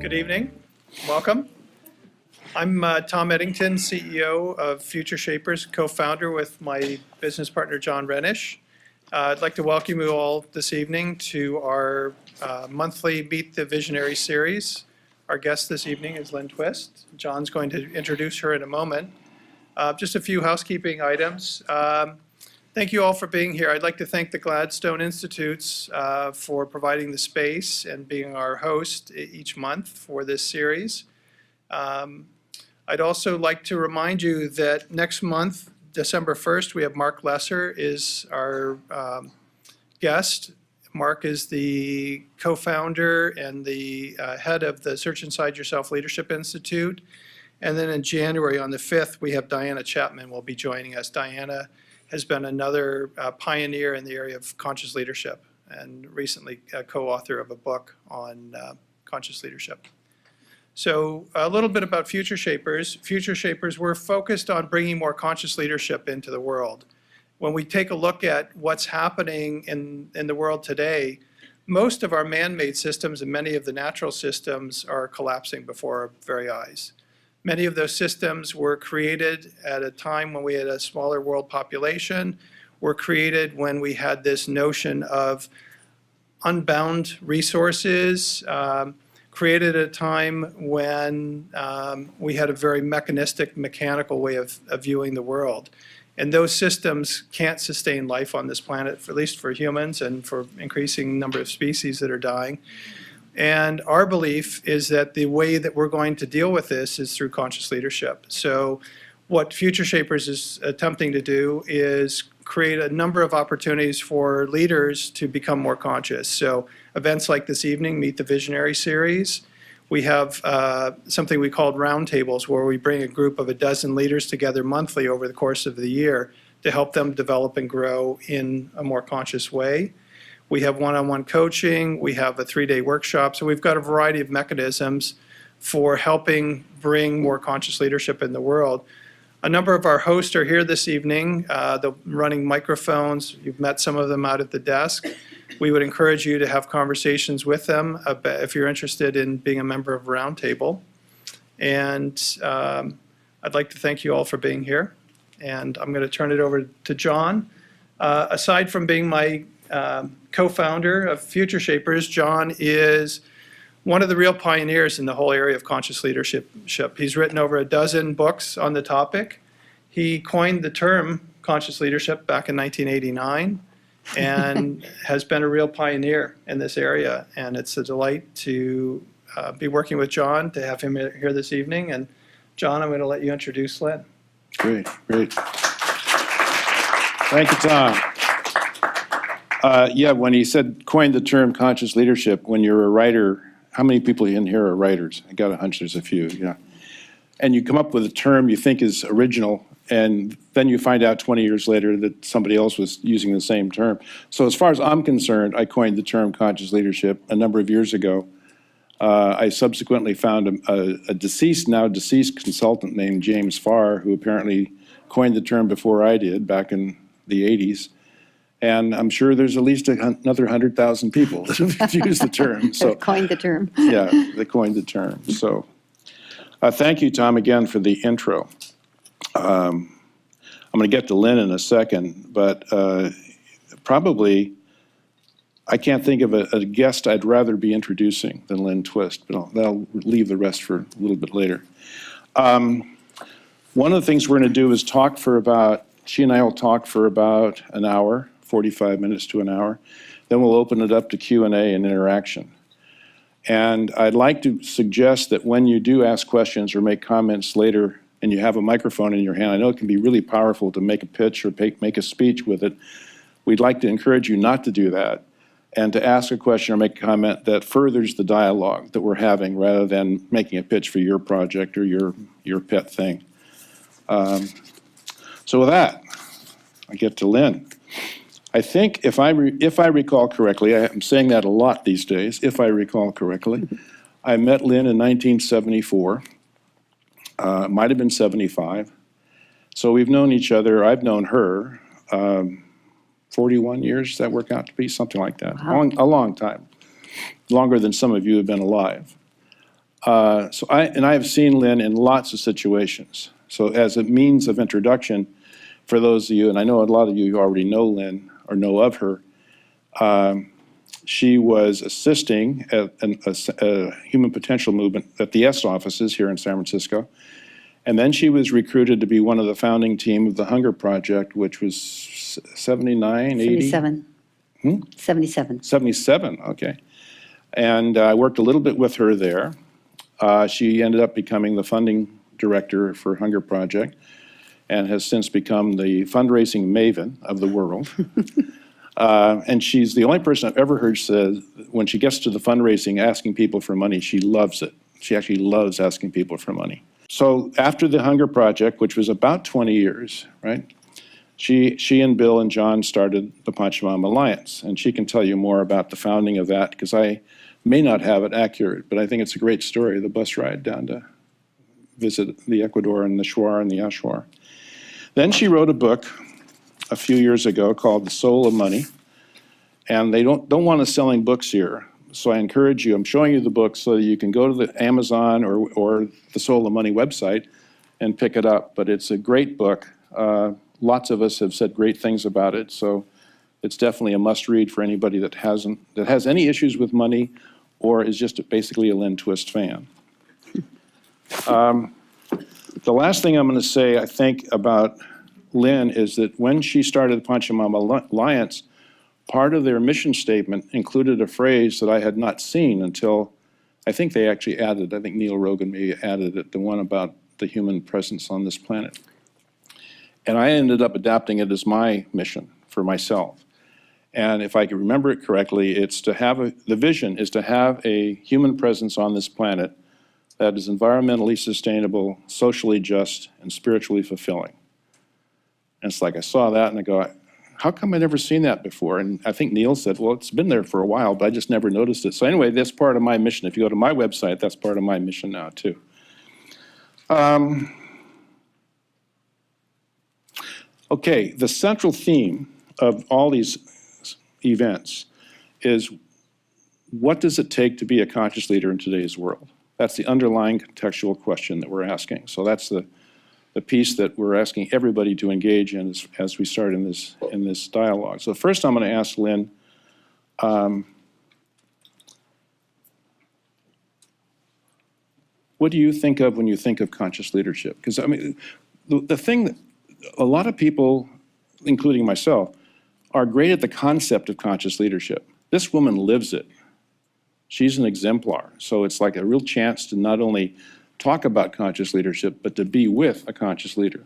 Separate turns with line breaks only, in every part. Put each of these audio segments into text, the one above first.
Good evening. Welcome. I'm Tom Eddington, CEO of FutureShapers, co-founder with my business partner, John Renesch. I'd like to welcome you all this evening to our monthly Meet the Visionaries series. Our guest this evening is Lynne Twist. John's going to introduce her in a moment. Just a few housekeeping items. Thank you all for being here. I'd like to thank the Gladstone Institutes for providing the space and being our host each month for this series. I'd also like to remind you that next month, December 1st, we have Mark Lesser is our guest. Mark is the co-founder and the head of the Search Inside Yourself Leadership Institute. And then in January on the 5th, we have Diana Chapman will be joining us. Diana has been another pioneer in the area of conscious leadership and recently a co-author of a book on conscious leadership. So a little bit about FutureShapers. FutureShapers, we're focused on bringing more conscious leadership into the world. When we take a look at what's happening in the world today, most of our man-made systems and many of the natural systems are collapsing before our very eyes. Many of those systems were created at a time when we had a smaller world population, were created when we had this notion of unbound resources, created at a time when we had a very mechanistic, mechanical way of viewing the world. And those systems can't sustain life on this planet, at least for humans and for increasing number of species that are dying. And our belief is that the way that we're going to deal with this is through conscious leadership. So what FutureShapers is attempting to do is create a number of opportunities for leaders to become more conscious. So events like this evening, Meet the Visionary series. We have something we called roundtables, where we bring a group of a dozen leaders together monthly over the course of the year to help them develop and grow in a more conscious way. We have one-on-one coaching, we have a 3-day workshop, so we've got a variety of mechanisms for helping bring more conscious leadership in the world. A number of our hosts are here this evening, they're running microphones. You've met some of them out at the desk. We would encourage you to have conversations with them if you're interested in being a member of Roundtable. And I'd like to thank you all for being here. And I'm going to turn it over to John. Aside from being my co-founder of FutureShapers, John is one of the real pioneers in the whole area of conscious leadership. He's written over a dozen books on the topic. He coined the term conscious leadership back in 1989 and has been a real pioneer in this area. And it's a delight to be working with John, to have him here this evening. And John, I'm going to let you introduce Lynne.
Great. Thank you, Tom. Yeah, when he said coined the term conscious leadership, when you're a writer, how many people in here are writers? I got a hunch there's a few, yeah. And you come up with a term you think is original, and then you find out 20 years later that somebody else was using the same term. So as far as I'm concerned, I coined the term conscious leadership a number of years ago. I subsequently found a now deceased consultant named James Farr, who apparently coined the term before I did back in the 80s. And I'm sure there's at least another 100,000 people that have used the term. So
coined the term.
Yeah, they coined the term. So thank you, Tom, again for the intro. I'm going to get to Lynne in a second, but probably I can't think of a guest I'd rather be introducing than Lynne Twist, but that'll leave the rest for a little bit later. One of the things we're going to do is she and I will talk for about an hour, 45 minutes to an hour. Then we'll open it up to Q&A and interaction. And I'd like to suggest that when you do ask questions or make comments later and you have a microphone in your hand, I know it can be really powerful to make a pitch or make a speech with it. We'd like to encourage you not to do that and to ask a question or make a comment that furthers the dialogue that we're having rather than making a pitch for your project or your pet thing. So with that, I get to Lynne. I think if I recall correctly, I'm saying that a lot these days, if I recall correctly, I met Lynne in 1974, might have been 75. So we've known each other, I've known her 41 years, does that work out to be? Something like that, wow. A long time, longer than some of you have been alive. I have seen Lynne in lots of situations. So as a means of introduction, for those of you, and I know a lot of you already know Lynne or know of her, she was assisting at a human potential movement at the S offices here in San Francisco. And then she was recruited to be one of the founding team of the Hunger Project, which was 79, 80?
77. 77.
77, okay. And I worked a little bit with her there. She ended up becoming the funding director for Hunger Project and has since become the fundraising maven of the world. And she's the only person I've ever heard say, when she gets to the fundraising, asking people for money, she loves it. She actually loves asking people for money. So after the Hunger Project, which was about 20 years, right? She and Bill and John started the Pachamama Alliance, and she can tell you more about the founding of that, because I may not have it accurate, but I think it's a great story, the bus ride down to visit the Ecuador and the Shuar and the Ashuar. Then she wrote a book a few years ago called The Soul of Money, and they don't want us selling books here, so I encourage you, I'm showing you the book so that you can go to the Amazon or the Soul of Money website and pick it up, but it's a great book. Lots of us have said great things about it, so it's definitely a must-read for anybody that has any issues with money or is just basically a Lynne Twist fan. The last thing I'm going to say, I think, about Lynne is that when she started the Pachamama Alliance, part of their mission statement included a phrase that I had not seen until, I think they actually added, I think Neil Rogan maybe added it, the one about the human presence on this planet. And I ended up adapting it as my mission for myself. And if I can remember it correctly, it's to have the vision is to have a human presence on this planet that is environmentally sustainable, socially just, and spiritually fulfilling. And it's like I saw that and I go, how come I've never seen that before? And I think Neil said, well, it's been there for a while, but I just never noticed it. So anyway, that's part of my mission. If you go to my website, that's part of my mission now too. Okay, the central theme of all these events is, what does it take to be a conscious leader in today's world? That's the underlying contextual question that we're asking. So that's the piece that we're asking everybody to engage in as we start in this dialogue. So first I'm going to ask Lynne, what do you think of when you think of conscious leadership? Because I mean, the thing that a lot of people, including myself, are great at the concept of conscious leadership. This woman lives it. She's an exemplar. So it's like a real chance to not only talk about conscious leadership, but to be with a conscious leader.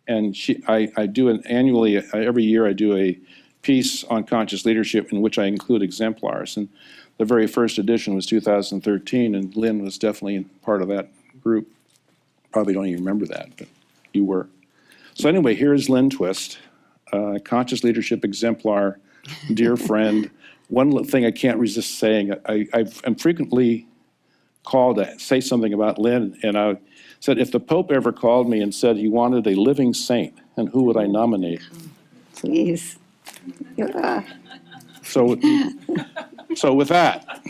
And I do an annually, every year I do a piece on conscious leadership in which I include exemplars. And the very first edition was 2013, and Lynne was definitely part of that group. Probably don't even remember that, but you were. So anyway, here's Lynne Twist, conscious leadership exemplar, dear friend. One thing I can't resist saying, I'm frequently called to say something about Lynne, and I said, if the Pope ever called me and said he wanted a living saint, and who would I nominate?
Please.
So with that,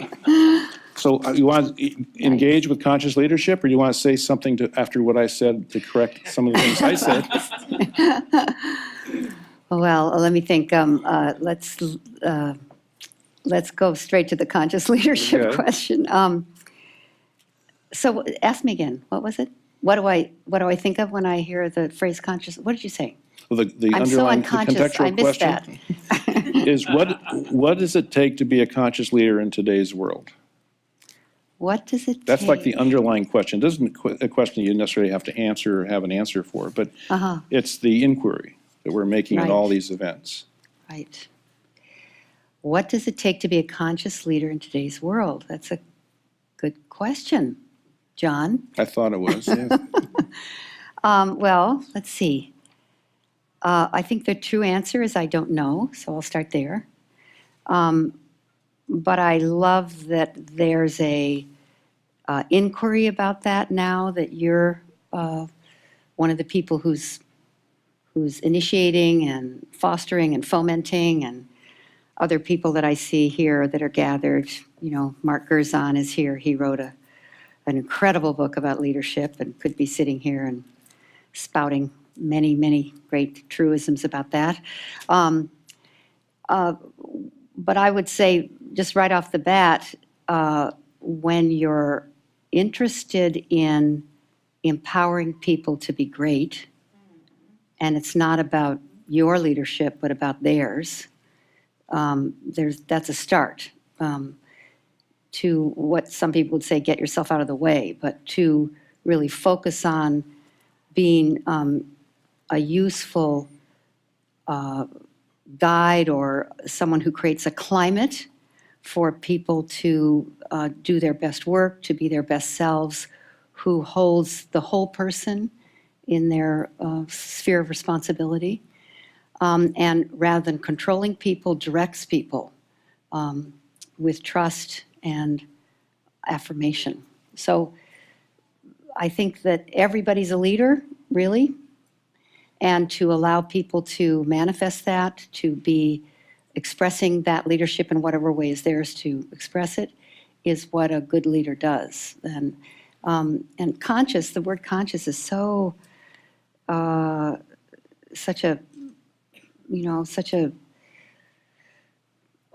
so you want to engage with conscious leadership, or do you want to say something after what I said to correct some of the things I said?
Well, let me think. Let's go straight to the conscious leadership
Okay.
question. So ask me again. What was it? What do I think of when I hear the phrase conscious? What did you say?
Well, the
I'm so
underlying, the
unconscious. I
contextual
missed that.
question is, what does it take to be a conscious leader in today's world?
What does it take?
That's like the underlying question. It isn't a question you necessarily have to answer or have an answer for, but it's the inquiry that we're making at all
Right.
these events.
Right. What does it take to be a conscious leader in today's world? That's a good question, John.
I thought it was, yeah.
Well, let's see. I think the true answer is I don't know, so I'll start there. But I love that there's a inquiry about that now, that you're one of the people who's initiating and fostering and fomenting, and other people that I see here that are gathered. You know, Mark Gerzon is here. He wrote an incredible book about leadership and could be sitting here and spouting many, many great truisms about that. But I would say, just right off the bat, when you're interested in empowering people to be great, and it's not about your leadership, but about theirs, that's a start to what some people would say, get yourself out of the way, but to really focus on being a useful guide or someone who creates a climate for people to do their best work, to be their best selves, who holds the whole person in their sphere of responsibility. And rather than controlling people, directs people with trust and affirmation. So I think that everybody's a leader, really, and to allow people to manifest that, to be expressing that leadership in whatever way is theirs to express it, is what a good leader does. And conscious, the word conscious is so, such a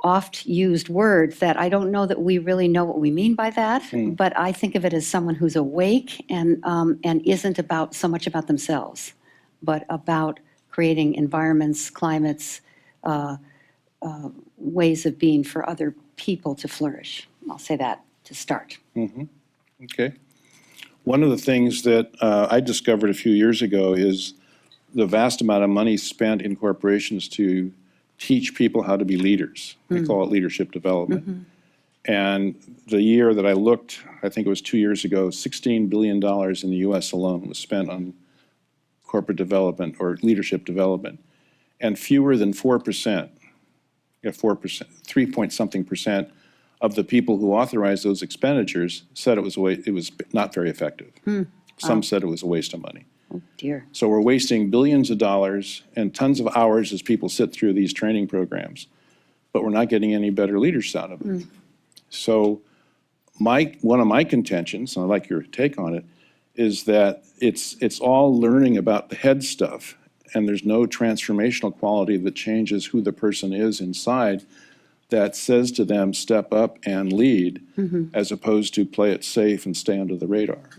oft-used word that I don't know that we really know what we mean by that, but I think of it as someone who's awake and isn't about so much about themselves, but about creating environments, climates, ways of being for other people to flourish. I'll say that to start.
Okay. One of the things that I discovered a few years ago is the vast amount of money spent in corporations to teach people how to be leaders. We call it leadership development. And the year that I looked, I think it was 2 years ago, $16 billion in the US alone was spent on corporate development or leadership development. And fewer than 4%, 3 point something percent of the people who authorized those expenditures said it was not very effective. Some said it was a waste of money.
Oh, dear.
So we're wasting billions of dollars and tons of hours as people sit through these training programs, but we're not getting any better leaders out of it. So one of my contentions, and I'd like your take on it, is that it's all learning about the head stuff, and there's no transformational quality that changes who the person is inside that says to them, step up and lead, as opposed to play it safe and stay under the radar.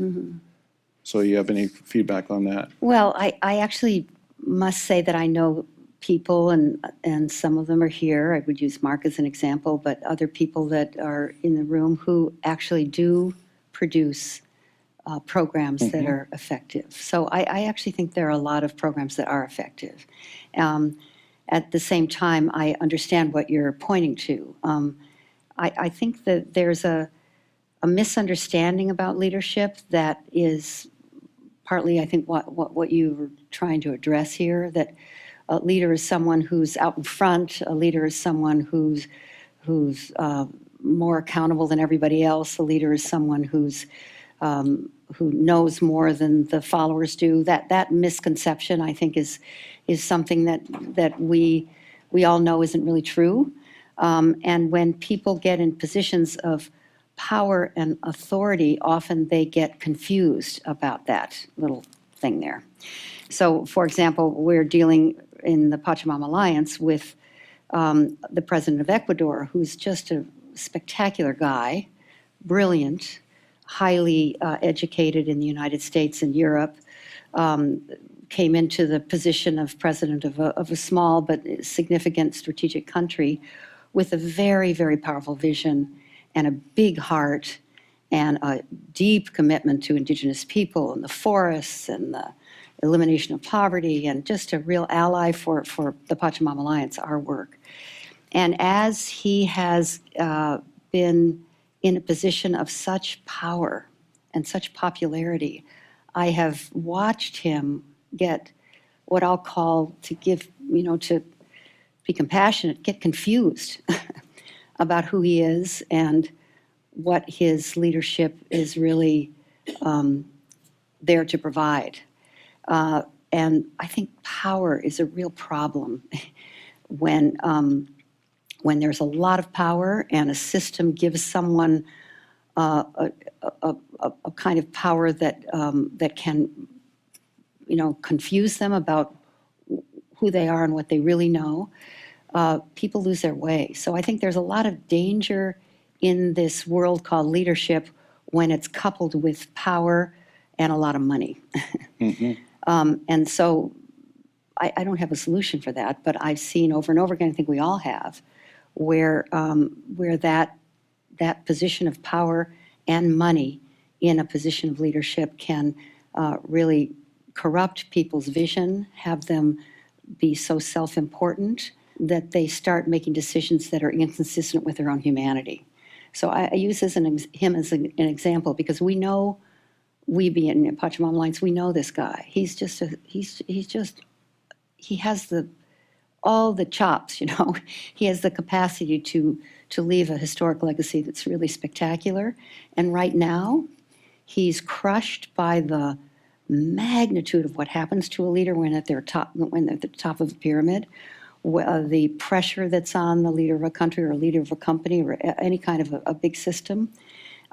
So you have any feedback on that?
Well, I actually must say that I know people, and some of them are here. I would use Mark as an example, but other people that are in the room who actually do produce programs that are effective. So I actually think there are a lot of programs that are effective. At the same time, I understand what you're pointing to. I think that there's a misunderstanding about leadership that is partly, I think, what you were trying to address here, that a leader is someone who's out in front, a leader is someone who's more accountable than everybody else, a leader is someone who knows more than the followers do. That misconception, I think, is something that we all know isn't really true. And when people get in positions of power and authority, often they get confused about that little thing there. So, for example, we're dealing in the Pachamama Alliance with the president of Ecuador, who's just a spectacular guy, brilliant, highly educated in the United States and Europe, came into the position of president of a small but significant strategic country with a very, very powerful vision and a big heart and a deep commitment to indigenous people and the forests and the elimination of poverty, and just a real ally for the Pachamama Alliance, our work. And as he has been in a position of such power and such popularity, I have watched him get what I'll call, to be compassionate, get confused about who he is and what his leadership is really there to provide. And I think power is a real problem when there's a lot of power and a system gives someone a kind of power that, that can, confuse them about who they are and what they really know, people lose their way. So I think there's a lot of danger in this world called leadership when it's coupled with power and a lot of money. And so I don't have a solution for that, but I've seen over and over again, I think we all have, where that position of power and money in a position of leadership can really corrupt people's vision, have them be so self-important that they start making decisions that are inconsistent with their own humanity. So I use him as an example because we know, we being in Pachamama Alliance, we know this guy. He has all the chops, He has the capacity to leave a historic legacy that's really spectacular. And right now, he's crushed by the magnitude of what happens to a leader when they're at the top of the pyramid, the pressure that's on the leader of a country or a leader of a company or any kind of a big system.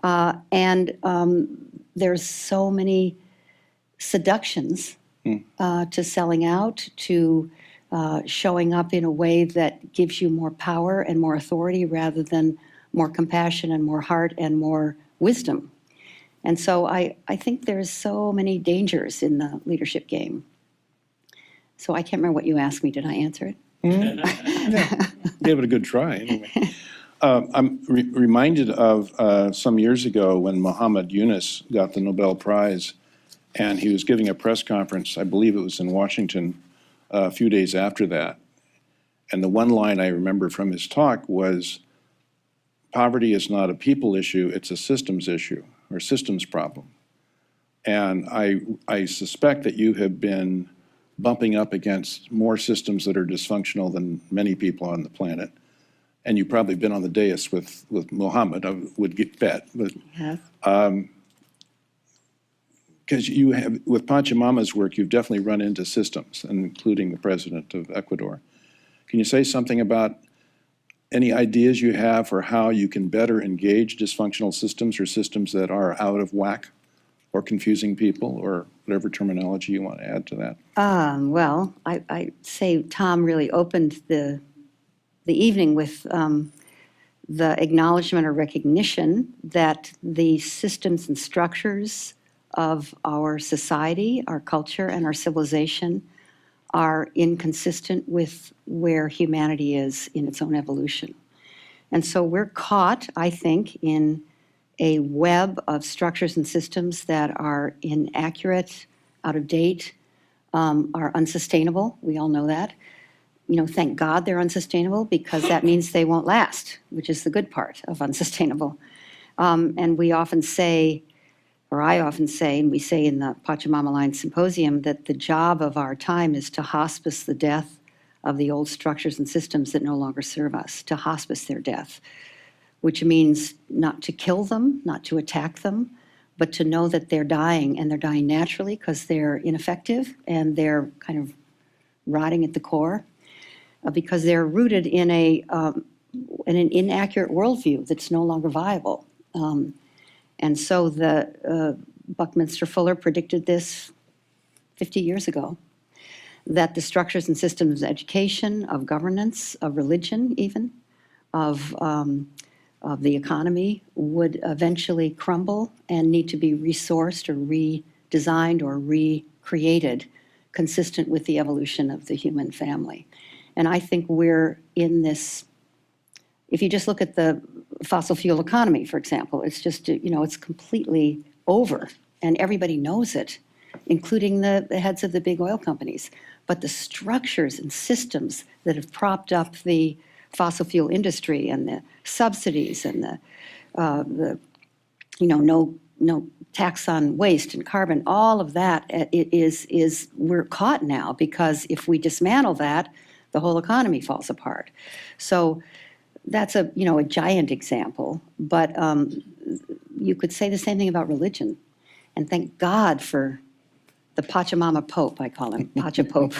And there's so many seductions to selling out, to showing up in a way that gives you more power and more authority rather than more compassion and more heart and more wisdom. And so I think there's so many dangers in the leadership game. So I can't remember what you asked me. Did I answer it?
Gave it a good try, anyway. I'm reminded of some years ago when Muhammad Yunus got the Nobel Prize, and he was giving a press conference, I believe it was in Washington, a few days after that. And the one line I remember from his talk was, poverty is not a people issue, it's a systems issue, or systems problem. And I suspect that you have been bumping up against more systems that are dysfunctional than many people on the planet. And you've probably been on the dais with Muhammad, I would bet. But,
Yes.
because you have, with Pachamama's work, you've definitely run into systems, including the president of Ecuador. Can you say something about any ideas you have for how you can better engage dysfunctional systems or systems that are out of whack or confusing people, or whatever terminology you want to add to that?
Well, I say Tom really opened the evening with the acknowledgement or recognition that the systems and structures of our society, our culture, and our civilization are inconsistent with where humanity is in its own evolution. And so we're caught, I think, in a web of structures and systems that are inaccurate, out of date, are unsustainable. We all know that. Thank God they're unsustainable because that means they won't last, which is the good part of unsustainable. And we often say, or I often say, and we say in the Pachamama Alliance Symposium, that the job of our time is to hospice the death of the old structures and systems that no longer serve us, to hospice their death, which means not to kill them, not to attack them, but to know that they're dying, and they're dying naturally because they're ineffective and they're kind of rotting at the core, because they're rooted in an inaccurate worldview that's no longer viable. And so Buckminster Fuller predicted this 50 years ago, that the structures and systems of education, of governance, of religion even, of the economy would eventually crumble and need to be resourced or redesigned or recreated consistent with the evolution of the human family. And I think we're in this, if you just look at the fossil fuel economy, for example, it's just, it's completely over and everybody knows it, including the heads of the big oil companies. But the structures and systems that have propped up the fossil fuel industry and the subsidies and the no tax on waste and carbon, all of that is we're caught now, because if we dismantle that, the whole economy falls apart. So that's a giant example, but you could say the same thing about religion. And thank God for the Pachamama Pope, I call him, Pacha Pope,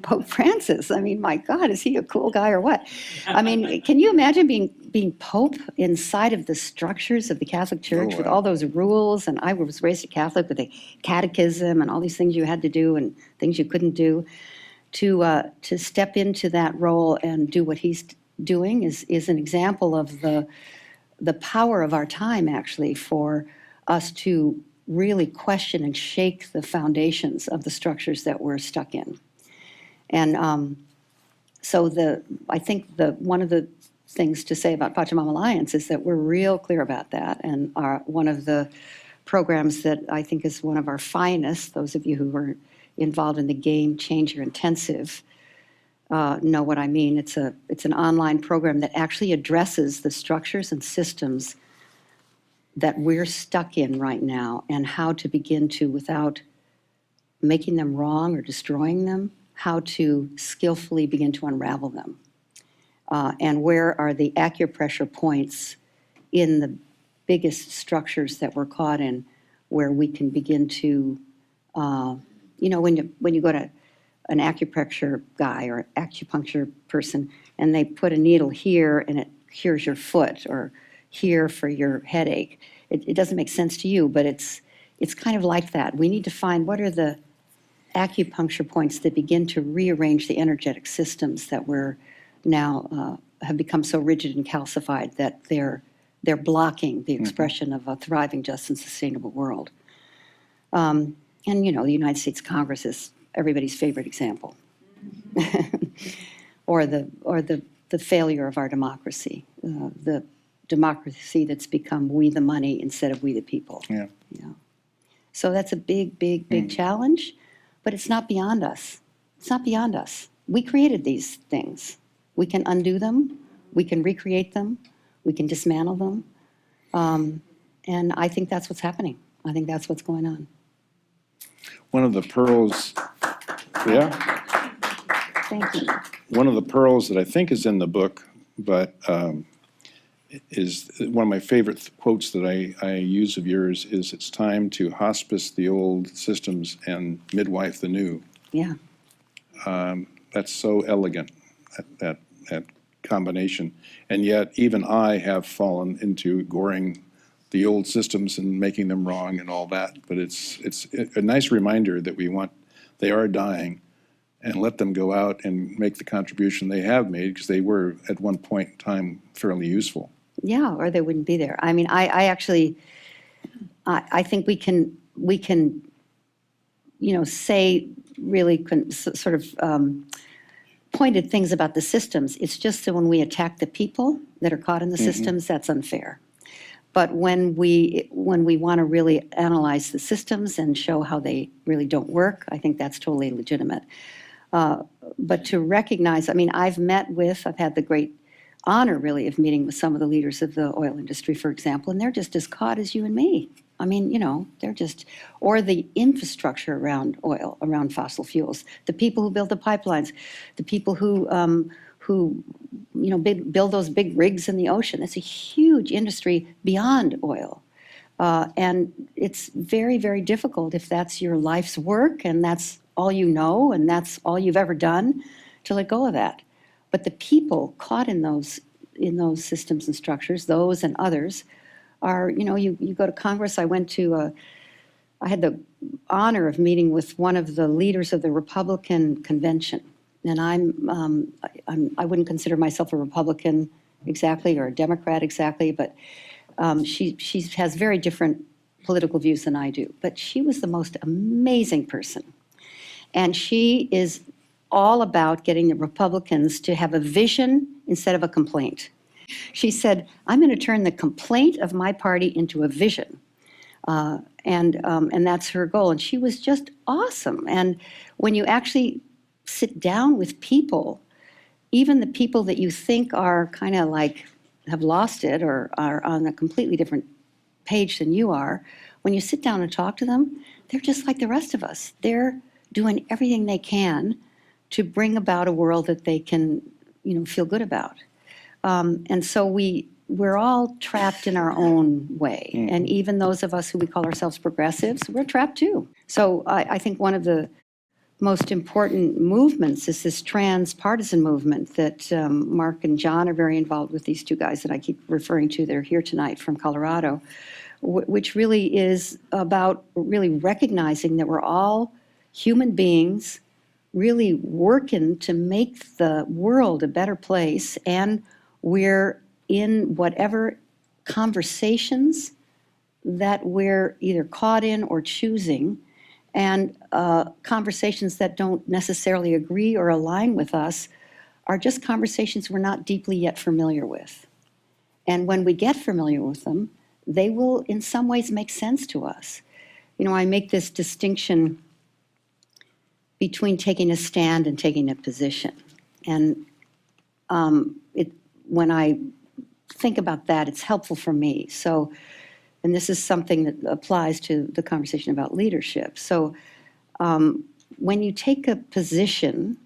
Pope Francis. I mean, my God, is he a cool guy or what? I mean, can you imagine being Pope inside of the structures of the Catholic Church with
wow.
all those rules? And I was raised a Catholic with a catechism and all these things you had to do and things you couldn't do. To step into that role and do what he's doing is an example of the power of our time, actually, for us to really question and shake the foundations of the structures that we're stuck in. And so I think one of the things to say about Pachamama Alliance is that we're real clear about that. And one of the programs that I think is one of our finest, those of you who are involved in the Game Changer Intensive know what I mean. It's an online program that actually addresses the structures and systems that we're stuck in right now and how to begin to, without making them wrong or destroying them, how to skillfully begin to unravel them. And where are the acupressure points in the biggest structures that we're caught in where we can begin to, when you go to an acupressure guy or acupuncture person and they put a needle here and it cures your foot, or here for your headache. It doesn't make sense to you, but it's kind of like that. We need to find what are the acupuncture points that begin to rearrange the energetic systems that we're now have become so rigid and calcified that they're blocking the expression of a thriving, just, and sustainable world. And the United States Congress is everybody's favorite example, or the failure of our democracy, the democracy that's become we the money instead of we the people.
Yeah.
So that's a big challenge, but it's not beyond us. It's not beyond us. We created these things. We can undo them. We can recreate them. We can dismantle them. And I think that's what's happening. I think that's what's going on.
One of the pearls, yeah,
Thank you.
one of the pearls that I think is in the book, but is one of my favorite quotes that I use of yours is, "It's time to hospice the old systems and midwife the new."
Yeah.
That's so elegant, that combination. And yet even I have fallen into goring the old systems and making them wrong and all that. But it's a nice reminder that they are dying, and let them go out and make the contribution they have made, because they were at one point in time fairly useful.
Yeah, or they wouldn't be there. I mean, I actually, I think we can, say really sort of pointed things about the systems. It's just that when we attack the people that are caught in the systems, that's unfair. But when we want to really analyze the systems and show how they really don't work, I think that's totally legitimate. But to recognize, I mean, I've had the great honor, really, of meeting with some of the leaders of the oil industry, for example, and they're just as caught as you and me. I mean, they're just, or the infrastructure around oil, around fossil fuels, the people who build the pipelines, the people who build those big rigs in the ocean. That's a huge industry beyond oil. And it's very, very difficult if that's your life's work and that's all you know and that's all you've ever done, to let go of that. But the people caught in those systems and structures, those and others, are, you go to Congress. I had the honor of meeting with one of the leaders of the Republican convention. And I wouldn't consider myself a Republican exactly, or a Democrat exactly, but she has very different political views than I do. But she was the most amazing person. And she is all about getting the Republicans to have a vision instead of a complaint. She said, "I'm going to turn the complaint of my party into a vision." And that's her goal. And she was just awesome. And when you actually sit down with people, even the people that you think are kind of like have lost it or are on a completely different page than you are, when you sit down and talk to them, they're just like the rest of us. They're doing everything they can to bring about a world that they can, feel good about. And so we we're all trapped in our own way. And even those of us who we call ourselves progressives, we're trapped too. So I think one of the most important movements is this trans-partisan movement that Mark and John are very involved with, these two guys that I keep referring to. They're here tonight from Colorado, which really is about really recognizing that we're all human beings really working to make the world a better place, and we're in whatever conversations that we're either caught in or choosing, and conversations that don't necessarily agree or align with us are just conversations we're not deeply yet familiar with. And when we get familiar with them, they will in some ways make sense to us. You know, I make this distinction between taking a stand and taking a position. And when I think about that, it's helpful for me. So, and this is something that applies to the conversation about leadership. So when you take a position,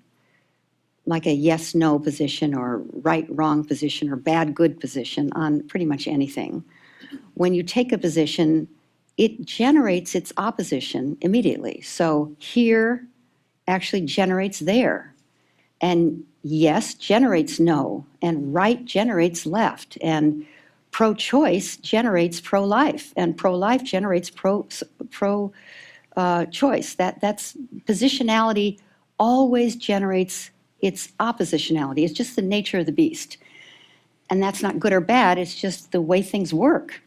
like a yes-no position or right-wrong position or bad-good position on pretty much anything, when you take a position, it generates its opposition immediately. So here actually generates there. And yes generates no, and right generates left, and pro-choice generates pro-life, and pro-life generates pro-choice. That's positionality always generates its oppositionality. It's just the nature of the beast. And that's not good or bad, it's just the way things work.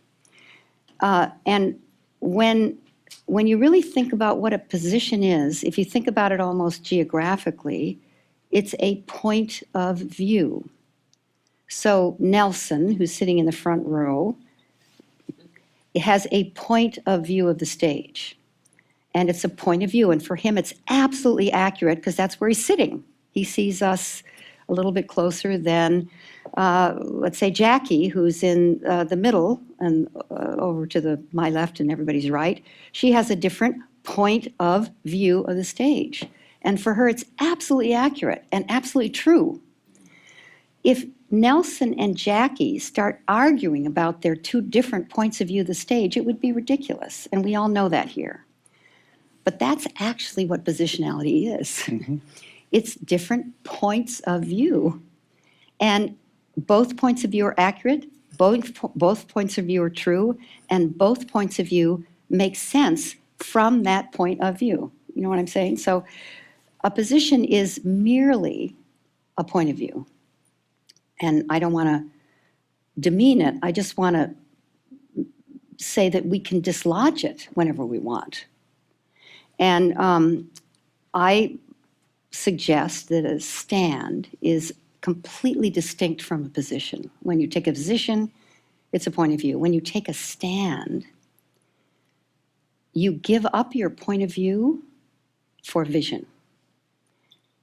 And when you really think about what a position is, if you think about it almost geographically, it's a point of view. So Nelson, who's sitting in the front row, has a point of view of the stage. And it's a point of view. And for him, it's absolutely accurate because that's where he's sitting. He sees us a little bit closer than, let's say, Jackie, who's in the middle and over to my left and everybody's right. She has a different point of view of the stage. And for her, it's absolutely accurate and absolutely true. If Nelson and Jackie start arguing about their two different points of view of the stage, it would be ridiculous. And we all know that here. But that's actually what positionality is. Mm-hmm. It's different points of view. And both points of view are accurate, both points of view are true, and both points of view make sense from that point of view. You know what I'm saying? So a position is merely a point of view. And I don't want to demean it. I just want to say that we can dislodge it whenever we want. And I suggest that a stand is completely distinct from a position. When you take a position, it's a point of view. When you take a stand, you give up your point of view for vision.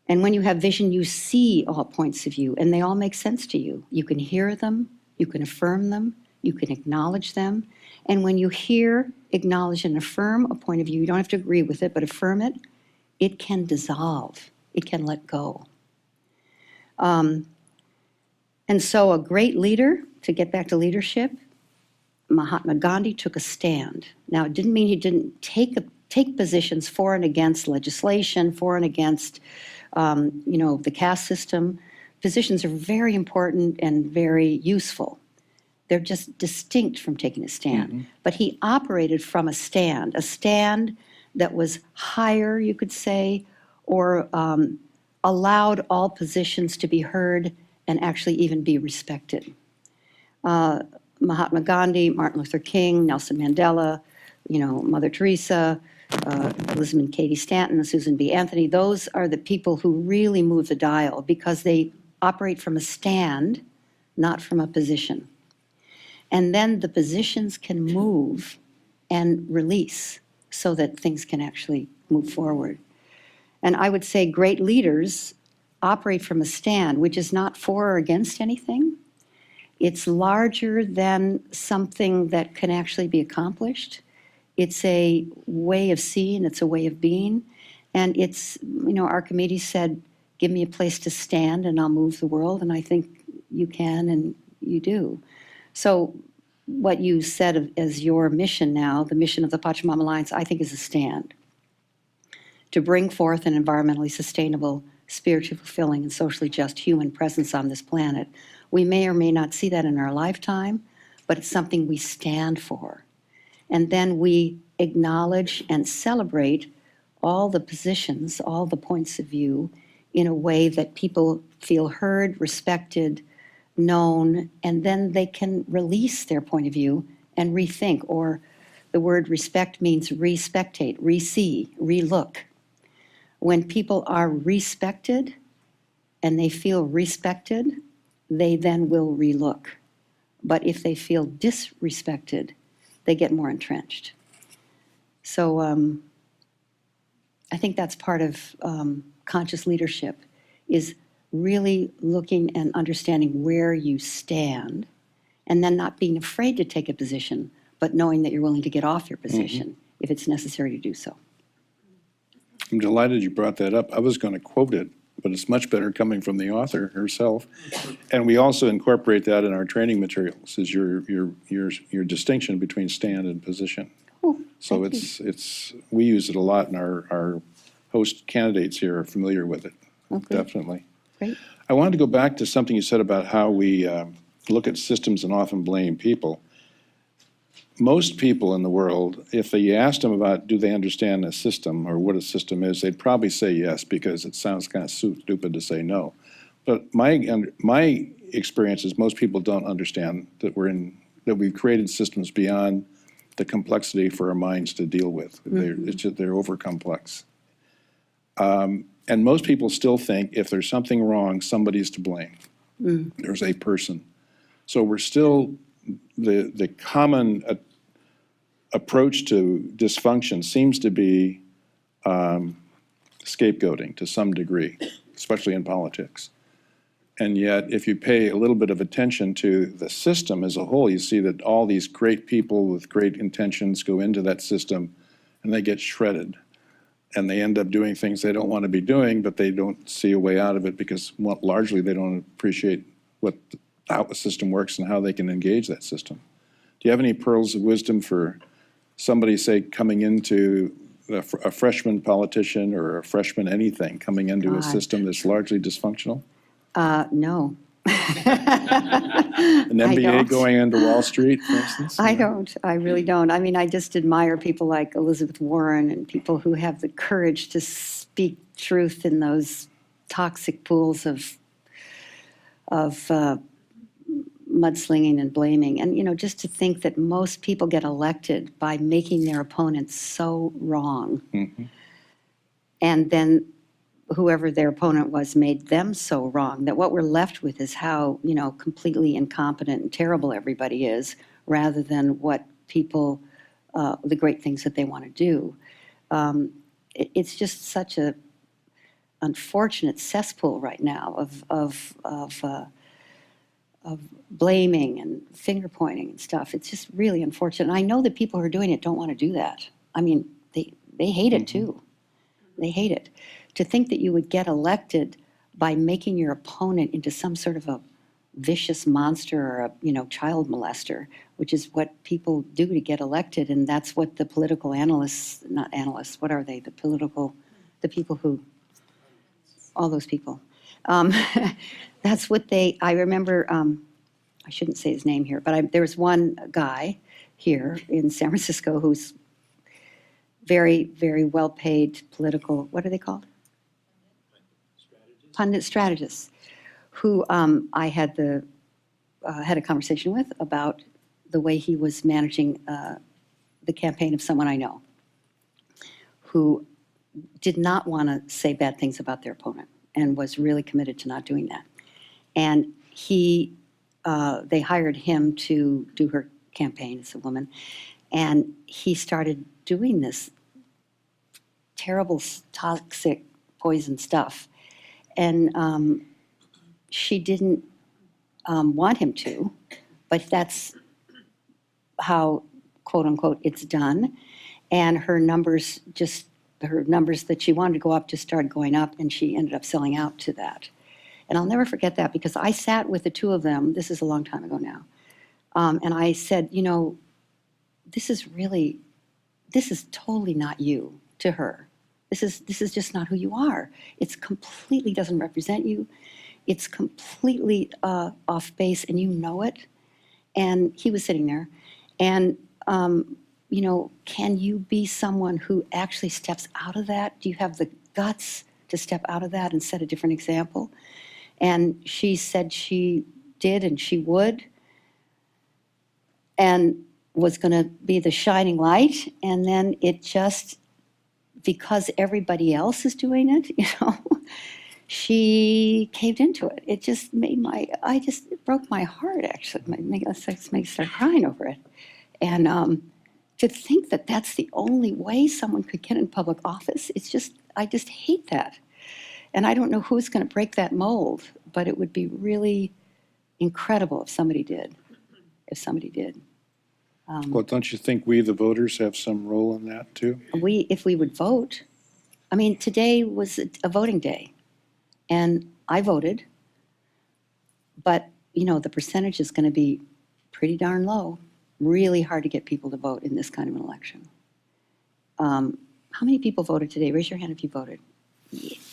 And when you have vision, you see all points of view, and they all make sense to you. You can hear them, you can affirm them, you can acknowledge them. And when you hear, acknowledge, and affirm a point of view, you don't have to agree with it, but affirm it, it can dissolve, it can let go. And so a great leader, to get back to leadership, Mahatma Gandhi took a stand. Now, it didn't mean he didn't take positions for and against legislation, for and against the caste system. Positions are very important and very useful. They're just distinct from taking a stand. Mm-hmm. But he operated from a stand that was higher, you could say, or allowed all positions to be heard and actually even be respected. Mahatma Gandhi, Martin Luther King, Nelson Mandela, Mother Teresa, Elizabeth Cady Stanton, Susan B. Anthony, those are the people who really move the dial because they operate from a stand, not from a position. And then the positions can move and release so that things can actually move forward. And I would say great leaders operate from a stand, which is not for or against anything. It's larger than something that can actually be accomplished. It's a way of seeing, it's a way of being. And it's, Archimedes said, give me a place to stand and I'll move the world. And I think you can and you do. So what you said as your mission now, the mission of the Pachamama Alliance, I think is a stand to bring forth an environmentally sustainable, spiritually fulfilling, and socially just human presence on this planet. We may or may not see that in our lifetime, but it's something we stand for. And then we acknowledge and celebrate all the positions, all the points of view in a way that people feel heard, respected, known, and then they can release their point of view and rethink, or the word respect means respectate, re-see, re-look. When people are respected and they feel respected, they then will relook. But if they feel disrespected, they get more entrenched. So I think that's part of conscious leadership, is really looking and understanding where you stand, and then not being afraid to take a position, but knowing that you're willing to get off your position if it's necessary to do so.
I'm delighted you brought that up. I was going to quote it, but it's much better coming from the author herself. And we also incorporate that in our training materials, is your distinction between stand and position.
Oh,
So
thank you.
it's we use it a lot, and our host candidates here are familiar with it.
Okay.
Definitely.
Great.
I wanted to go back to something you said about how we look at systems and often blame people. Most people in the world, if you asked them about do they understand a system or what a system is, they'd probably say yes, because it sounds kind of stupid to say no. But my experience is most people don't understand that we've created systems beyond the complexity for our minds to deal with. They're over complex. And most people still think if there's something wrong, somebody's to blame. There's a person. So we're still, the common approach to dysfunction seems to be scapegoating to some degree, especially in politics. And yet, if you pay a little bit of attention to the system as a whole, you see that all these great people with great intentions go into that system and they get shredded. And they end up doing things they don't want to be doing, but they don't see a way out of it because, well, largely they don't appreciate how the system works and how they can engage that system. Do you have any pearls of wisdom for somebody, say, coming into a freshman politician or a freshman anything, coming into a
God.
system that's largely dysfunctional?
No.
An MBA
don't.
going into Wall Street, for instance?
I don't. I really don't. I mean, I just admire people like Elizabeth Warren and people who have the courage to speak truth in those toxic pools of mudslinging and blaming. And, just to think that most people get elected by making their opponents so wrong. And then whoever their opponent was made them so wrong that what we're left with is how, completely incompetent and terrible everybody is, rather than what people, the great things that they want to do. It's just such a unfortunate cesspool right now of blaming and finger pointing and stuff. It's just really unfortunate. And I know that people who are doing it don't want to do that. I mean, they hate it too. They hate it. To think that you would get elected by making your opponent into some sort of a vicious monster or a child molester, which is what people do to get elected, and that's what the political analysts, not analysts, what are they? The people who, all those people. That's what I remember, I shouldn't say his name here, but there was one guy here in San Francisco who's very, very well-paid political, what are they called? Pundit strategists, who I had a conversation with about the way he was managing the campaign of someone I know, who did not want to say bad things about their opponent and was really committed to not doing that. And they hired him to do her campaign. It's a woman, and he started doing this terrible, toxic, poison stuff. And she didn't want him to, but that's how, quote unquote, it's done. And her numbers that she wanted to go up just started going up, and she ended up selling out to that. And I'll never forget that, because I sat with the two of them, this is a long time ago now, And I said, you know, this is totally not you to her. This is just not who you are. It's completely doesn't represent you. It's completely off base, and you know it. And he was sitting there. And, you know, can you be someone who actually steps out of that? Do you have the guts to step out of that and set a different example? And she said she did and she would, and was going to be the shining light. And then it just, because everybody else is doing it, you know, she caved into it. It just made it broke my heart, actually. It made me start crying over it. And to think that that's the only way someone could get in public office, I just hate that. And I don't know who's going to break that mold, but it would be really incredible if somebody did.
Well, don't you think we, the voters, have some role in that too?
If we would vote, I mean, today was a voting day, and I voted, but, you know, the percentage is going to be pretty darn low. Really hard to get people to vote in this kind of an election. How many people voted today? Raise your hand if you voted.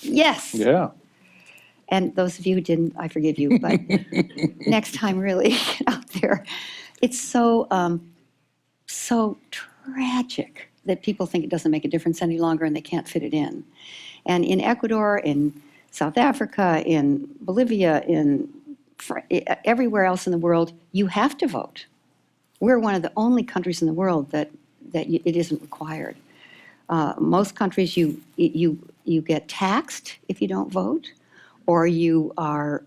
Yes.
Yeah.
And those of you who didn't, I forgive you, but next time, really get out there. It's so tragic that people think it doesn't make a difference any longer and they can't fit it in. And in Ecuador, in South Africa, in Bolivia, everywhere else in the world, you have to vote. We're one of the only countries in the world that it isn't required. Most countries, you get taxed if you don't vote, or you are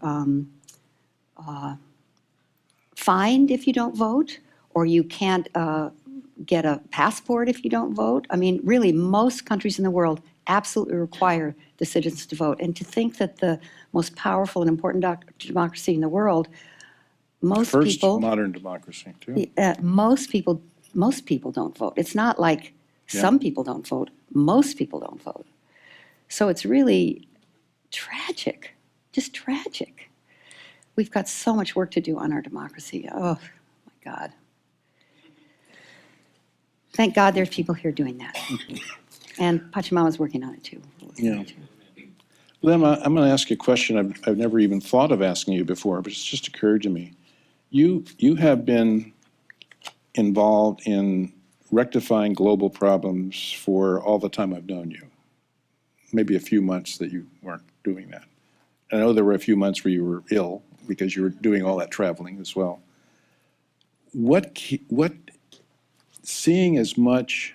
fined if you don't vote, or you can't get a passport if you don't vote. I mean, really, most countries in the world absolutely require the citizens to vote. And to think that the most powerful and important democracy in the world, most
First
people,
modern democracy too.
most people don't vote. It's not like some people don't vote. Most people don't vote. So it's really tragic, just tragic. We've got so much work to do on our democracy. Oh, my God. Thank God there's people here doing that. And Pachamama's working on it too.
Yeah. Lynne, I'm going to ask you a question I've never even thought of asking you before, but it's just occurred to me. You have been involved in rectifying global problems for all the time I've known you. Maybe a few months that you weren't doing that. I know there were a few months where you were ill because you were doing all that traveling as well. Seeing as much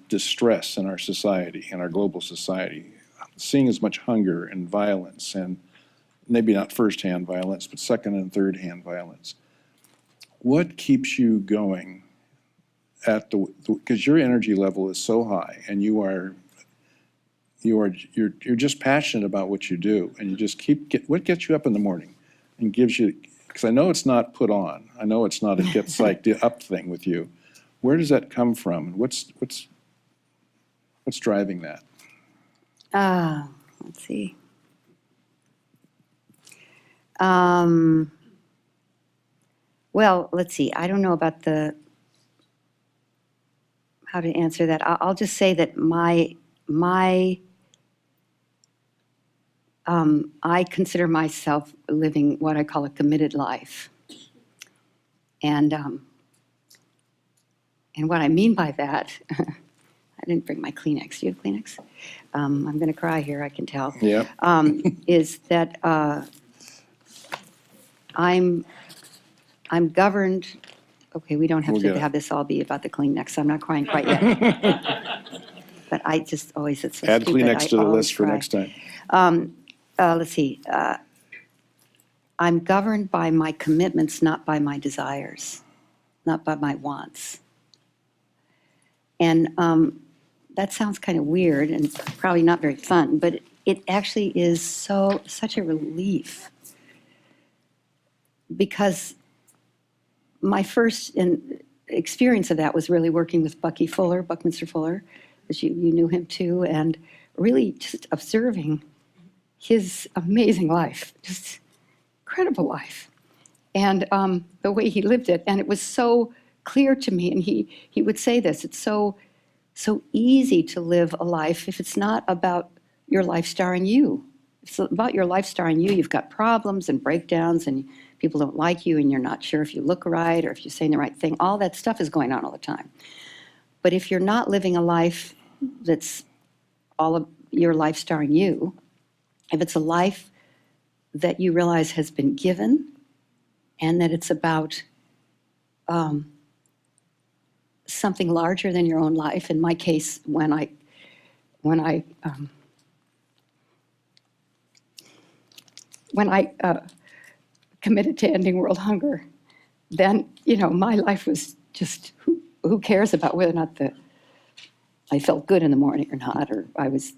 distress in our society, in our global society, seeing as much hunger and violence, and maybe not first-hand violence, but second and third-hand violence, what keeps you going because your energy level is so high, and you're just passionate about what you do, and you just what gets you up in the morning and gives you, because I know it's not put on, I know it's not a get psyched up thing with you. Where does that come from? What's driving that?
Let's see. Well, let's see. I don't know about how to answer that. I'll just say that I consider myself living what I call a committed life. And what I mean by that, I didn't bring my Kleenex. Do you have Kleenex? I'm going to cry here, I can tell.
Yeah.
Is that I'm governed. Okay, we don't have to have this all be about the Kleenex. I'm not crying quite yet. But I just always, it's so
Add
stupid.
Kleenex to the
always
list for
cry.
next time.
Let's see. I'm governed by my commitments, not by my desires, not by my wants. And that sounds kind of weird and probably not very fun, but it actually is such a relief. Because my first experience of that was really working with Buckminster Fuller, as you knew him too, and really just observing his amazing life, just incredible life. and the way he lived it. And it was so clear to me, and he would say this, it's so easy to live a life if it's not about your life starring you. If it's about your life starring you, you've got problems and breakdowns, and people don't like you, and you're not sure if you look right or if you're saying the right thing. All that stuff is going on all the time. But if you're not living a life that's all of your life starring you, if it's a life that you realize has been given and that it's about something larger than your own life. In my case, when I committed to ending world hunger, then, my life was just, who cares about whether or not I felt good in the morning or not, or I was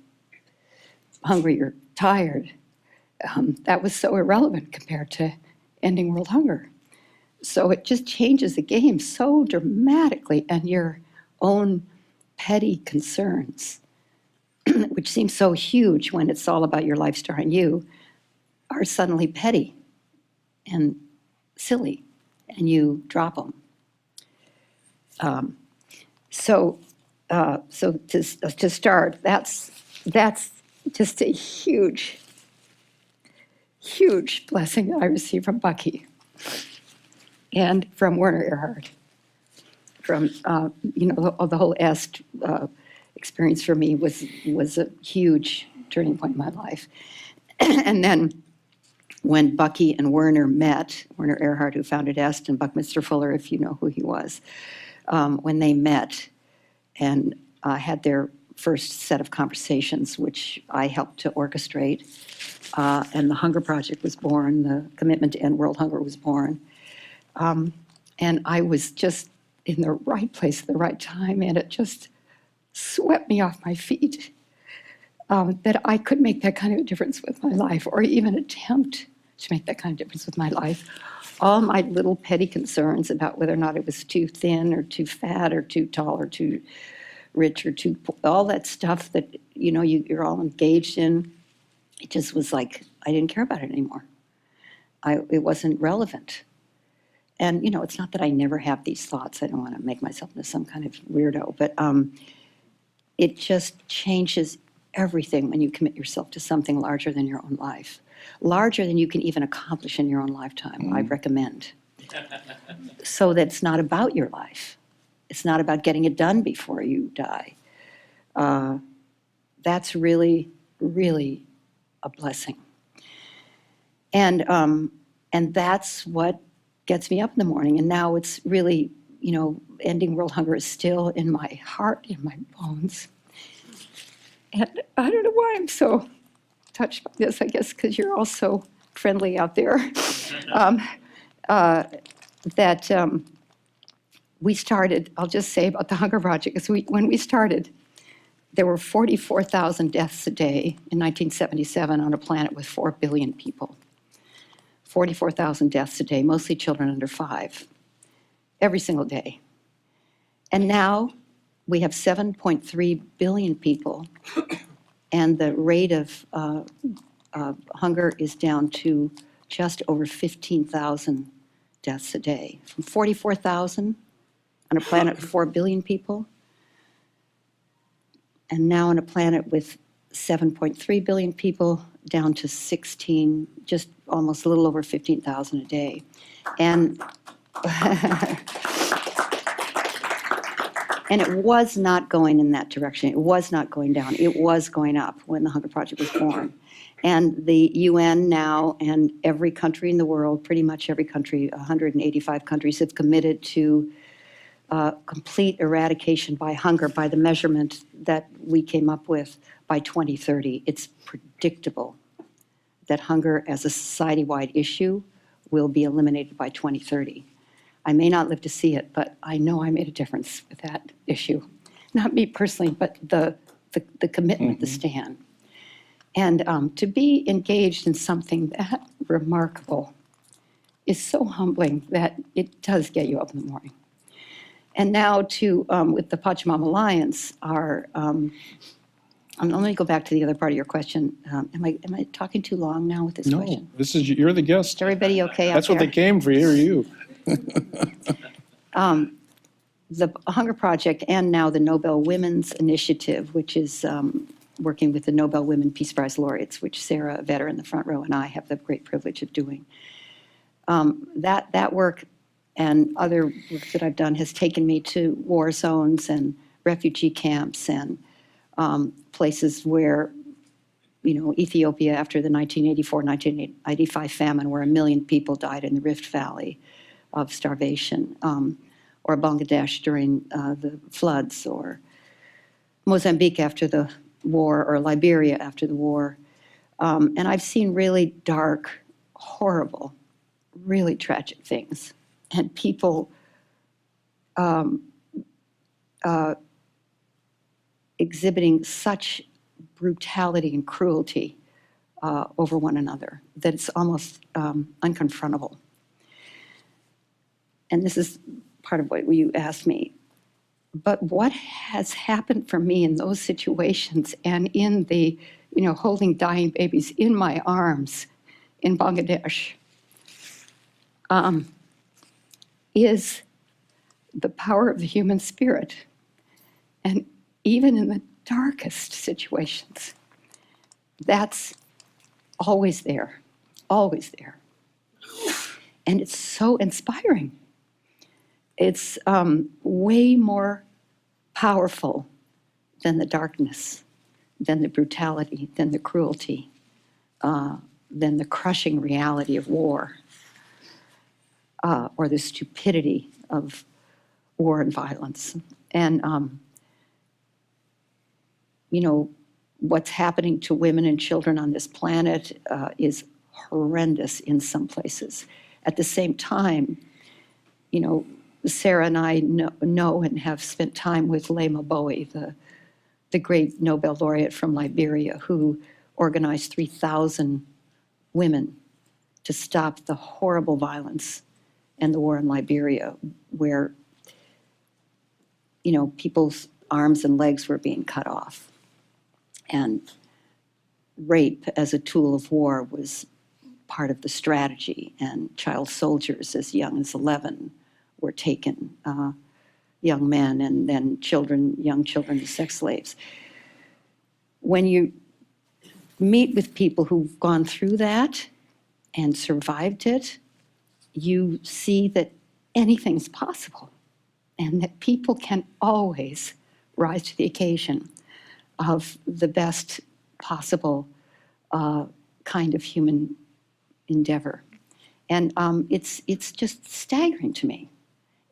hungry or tired. That was so irrelevant compared to ending world hunger. So it just changes the game so dramatically, and your own petty concerns, which seem so huge when it's all about your life starring you, are suddenly petty and silly, and you drop them. So to start, that's just a huge blessing that I received from Bucky and from Werner Erhard. From the whole EST experience for me was a huge turning point in my life. And then when Bucky and Werner met, Werner Erhard, who founded EST, and Buckminster Fuller, if you know who he was, when they met and had their first set of conversations, which I helped to orchestrate, and the Hunger Project was born, the commitment to end world hunger was born. And I was just in the right place at the right time, and it just swept me off my feet that I could make that kind of a difference with my life, or even attempt to make that kind of difference with my life. All my little petty concerns about whether or not it was too thin or too fat or too tall or too rich or too, all that stuff that, you're all engaged in, it just was like, I didn't care about it anymore. It wasn't relevant. And, it's not that I never have these thoughts. I don't want to make myself into some kind of weirdo, but it just changes everything when you commit yourself to something larger than your own life, larger than you can even accomplish in your own lifetime, I recommend. So that it's not about your life. It's not about getting it done before you die. That's really, really a blessing. And that's what gets me up in the morning. And now it's really, ending world hunger is still in my heart, in my bones. And I don't know why I'm so touched by this, I guess because you're all so friendly out there. We started, I'll just say about the Hunger Project, because when we started, there were 44,000 deaths a day in 1977 on a planet with 4 billion people. 44,000 deaths a day, mostly children under 5, every single day. And now we have 7.3 billion people, and the rate of hunger is down to just over 15,000 deaths a day. From 44,000 on a planet with 4 billion people, and now on a planet with 7.3 billion people, down to 16, just almost a little over 15,000 a day. And and it was not going in that direction. It was not going down. It was going up when the Hunger Project was born. And the UN now and every country in the world, pretty much every country, 185 countries, have committed to complete eradication by hunger, by the measurement that we came up with, by 2030. It's predictable that hunger as a society-wide issue will be eliminated by 2030. I may not live to see it, but I know I made a difference with that issue. Not me personally, but the commitment, the stand. And to be engaged in something that remarkable is so humbling that it does get you up in the morning. And now with the Pachamama Alliance, our let me go back to the other part of your question. Am I talking too long now with this
No,
question?
you're the guest.
Is everybody okay out
That's what they
there?
came for, you.
The Hunger Project and now the Nobel Women's Initiative, which is working with the Nobel Women Peace Prize laureates, which Sarah, a veteran in the front row, and I have the great privilege of doing. That work and other work that I've done has taken me to war zones and refugee camps and places where, Ethiopia after the 1984-1985 famine, where 1 million people died in the Rift Valley of starvation, or Bangladesh during the floods, or Mozambique after the war, or Liberia after the war. And I've seen really dark, horrible, really tragic things. And people exhibiting such brutality and cruelty over one another that it's almost unconfrontable. And this is part of what you asked me. But what has happened for me in those situations and in the, holding dying babies in my arms in Bangladesh is the power of the human spirit. And even in the darkest situations, that's always there, always there. And it's so inspiring. It's way more powerful than the darkness, than the brutality, than the cruelty, than the crushing reality of war, or the stupidity of war and violence. And, what's happening to women and children on this planet is horrendous in some places. At the same time, Sarah and I know and have spent time with Lema Bowie, the great Nobel laureate from Liberia, who organized 3,000 women to stop the horrible violence and the war in Liberia, where, people's arms and legs were being cut off. And rape as a tool of war was part of the strategy, and child soldiers as young as 11 were taken, young men, and then young children as sex slaves. When you meet with people who've gone through that and survived it, you see that anything's possible and that people can always rise to the occasion of the best possible kind of human endeavor. And it's just staggering to me.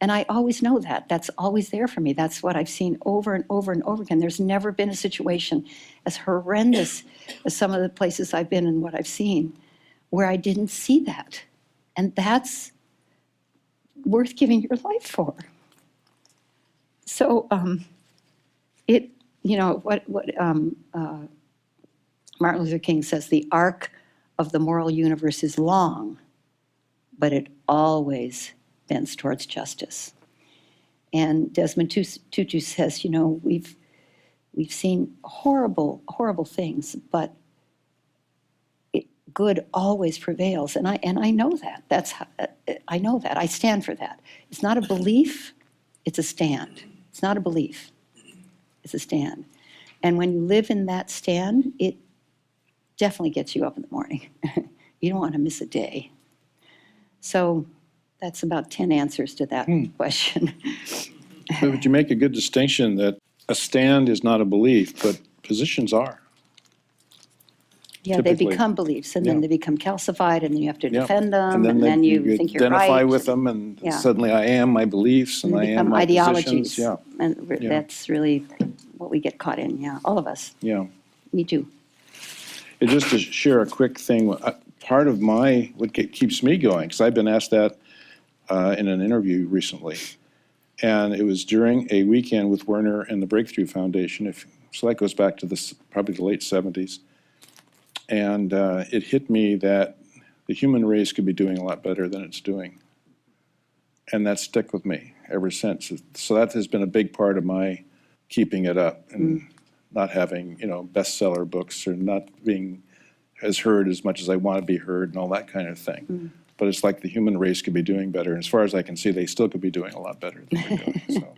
And I always know that. That's always there for me. That's what I've seen over and over and over again. There's never been a situation as horrendous as some of the places I've been and what I've seen where I didn't see that. And that's worth giving your life for. So what Martin Luther King says, the arc of the moral universe is long, but it always bends towards justice. And Desmond Tutu says, we've seen horrible, horrible things, but good always prevails. And I know that. I know that. I stand for that. It's not a belief, it's a stand. It's not a belief, it's a stand. And when you live in that stand, it definitely gets you up in the morning. You don't want to miss a day. So that's about 10 answers to that question.
But you make a good distinction that a stand is not a belief, but positions are.
Yeah, they
Typically.
become beliefs, and then
Yeah.
they become calcified, and then you have to
Yeah.
defend them, and then you think you're right.
Identify with them, and
Yeah.
suddenly I am my beliefs, and
And
I
they
am
become
my
ideologies.
positions. Yeah,
And
Yeah.
that's really what we get caught in, yeah, all of us.
yeah.
Me too.
And just to share a quick thing, part of what keeps me going, because I've been asked that in an interview recently, and it was during a weekend with Werner and the Breakthrough Foundation. So that goes back to probably the late 70s. And it hit me that the human race could be doing a lot better than it's doing. And that's stuck with me ever since. So that has been a big part of my keeping it up and not having, bestseller books or not being as heard as much as I want to be heard and all that kind of thing. But it's like the human race could be doing better. And as far as I can see, they still could be doing a lot better than they're doing. So.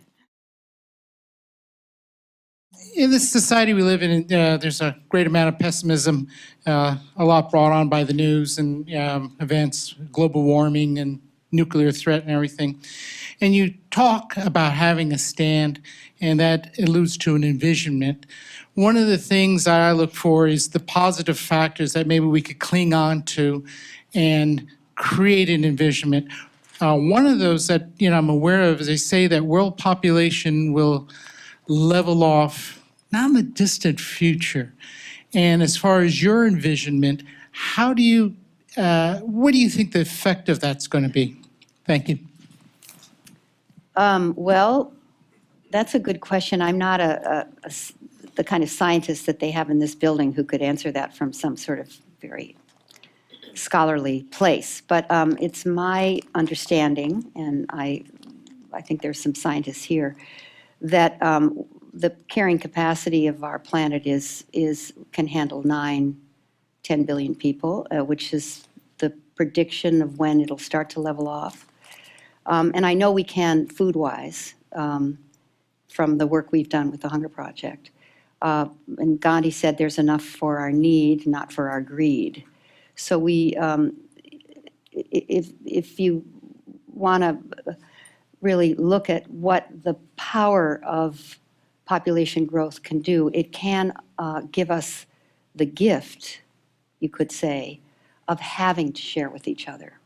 In this society we live in, there's a great amount of pessimism, a lot brought on by the news and events, global warming and nuclear threat and everything. And you talk about having a stand, and that alludes to an envisionment. One of the things that I look for is the positive factors that maybe we could cling on to and create an envisionment. One of those that I'm aware of is they say that world population will level off, not in the distant future. And as far as your envisionment, what do you think the effect of that's going to be? Thank you.
Well, that's a good question. I'm not the kind of scientist that they have in this building who could answer that from some sort of very scholarly place. But it's my understanding, and I think there's some scientists here, that the carrying capacity of our planet can handle 9-10 billion people, which is the prediction of when it'll start to level off. And I know we can food-wise from the work we've done with the Hunger Project. And Gandhi said there's enough for our need, not for our greed. So if you want to really look at what the power of population growth can do, it can give us the gift, you could say, of having to share with each other,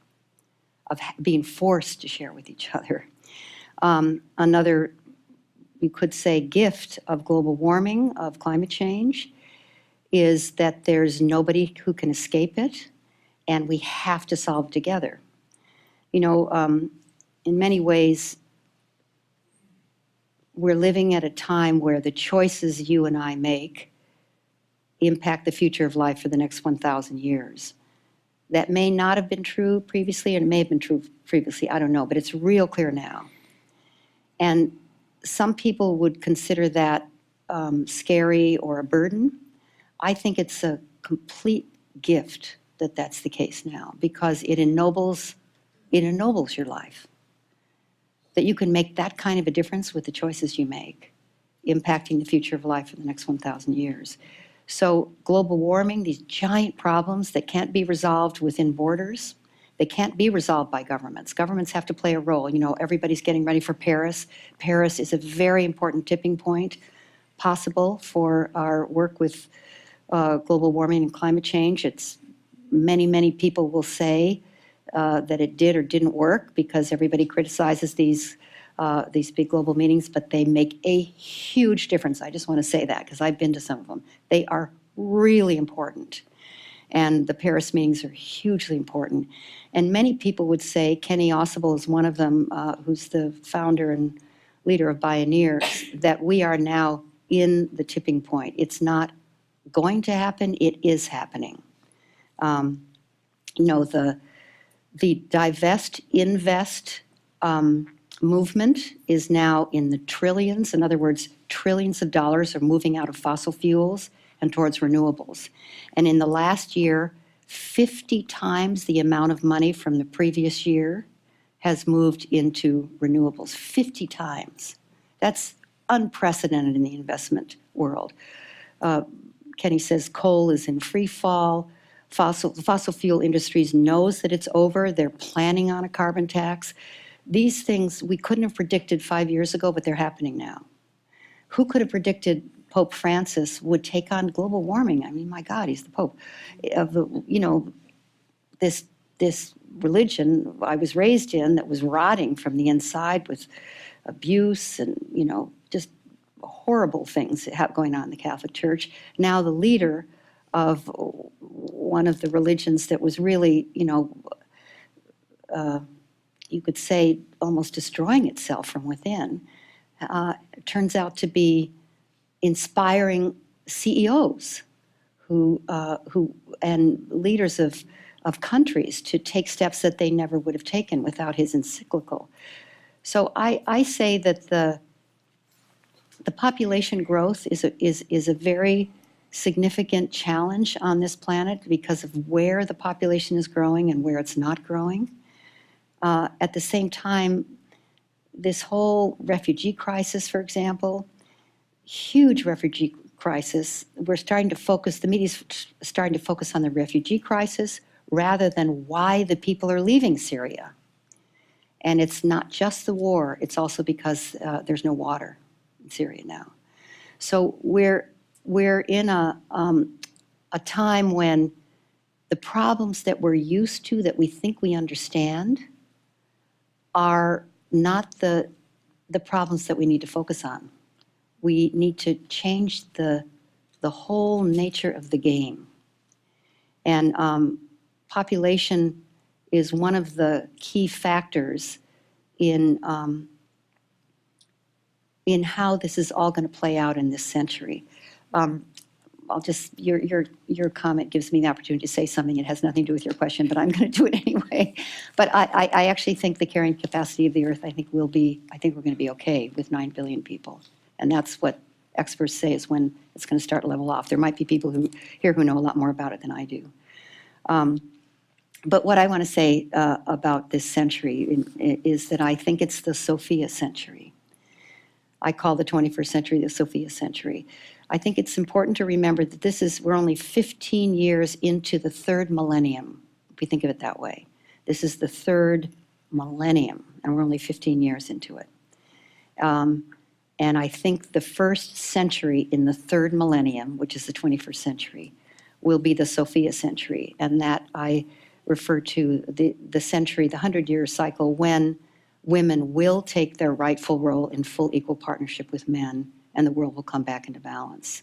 of being forced to share with each other. Another, you could say, gift of global warming, of climate change, is that there's nobody who can escape it, and we have to solve together. In many ways, we're living at a time where the choices you and I make impact the future of life for the next 1,000 years. That may not have been true previously, and it may have been true previously, I don't know, but it's real clear now. And some people would consider that scary or a burden. I think it's a complete gift that that's the case now, because it ennobles your life. That you can make that kind of a difference with the choices you make, impacting the future of life for the next 1,000 years. So global warming, these giant problems that can't be resolved within borders, they can't be resolved by governments. Governments have to play a role. Everybody's getting ready for Paris. Paris is a very important tipping point possible for our work with global warming and climate change. It's many people will say that it did or didn't work because everybody criticizes these big global meetings, but they make a huge difference. I just want to say that because I've been to some of them. They are really important. And the Paris meetings are hugely important. And many people would say, Kenny Ausable is one of them, who's the founder and leader of Bioneers, that we are now in the tipping point. It's not going to happen, it is happening. The divest, invest movement is now in the trillions. In other words, trillions of dollars are moving out of fossil fuels and towards renewables. And in the last year, 50 times the amount of money from the previous year has moved into renewables. 50 times. That's unprecedented in the investment world. Kenny says coal is in free fall. The fossil fuel industries knows that it's over. They're planning on a carbon tax. These things we couldn't have predicted 5 years ago, but they're happening now. Who could have predicted Pope Francis would take on global warming? I mean, my God, he's the Pope of this religion I was raised in that was rotting from the inside with abuse and just horrible things going on in the Catholic Church. Now the leader of one of the religions that was really, you could say almost destroying itself from within, turns out to be inspiring CEOs who and leaders of countries to take steps that they never would have taken without his encyclical. So I say that the population growth is a very significant challenge on this planet because of where the population is growing and where it's not growing. At the same time, this whole refugee crisis, for example, huge refugee crisis, we're starting to focus, the media's starting to focus on the refugee crisis rather than why the people are leaving Syria. And it's not just the war, it's also because there's no water in Syria now. So we're in a time when the problems that we're used to, that we think we understand, are not the problems that we need to focus on. We need to change the whole nature of the game. And population is one of the key factors in how this is all going to play out in this century. Your comment gives me the opportunity to say something that has nothing to do with your question, but I'm going to do it anyway. But I actually think the carrying capacity of the Earth, I think we're going to be okay with 9 billion people. And that's what experts say is when it's going to start to level off. There might be people here who know a lot more about it than I do. But what I want to say about this century is that I think it's the Sophia century. I call the 21st century the Sophia century. I think it's important to remember that we're only 15 years into the third millennium, if we think of it that way. This is the third millennium, and we're only 15 years into it. And I think the first century in the third millennium, which is the 21st century, will be the Sophia century. And that I refer to the century, the 100-year cycle, when women will take their rightful role in full equal partnership with men, and the world will come back into balance.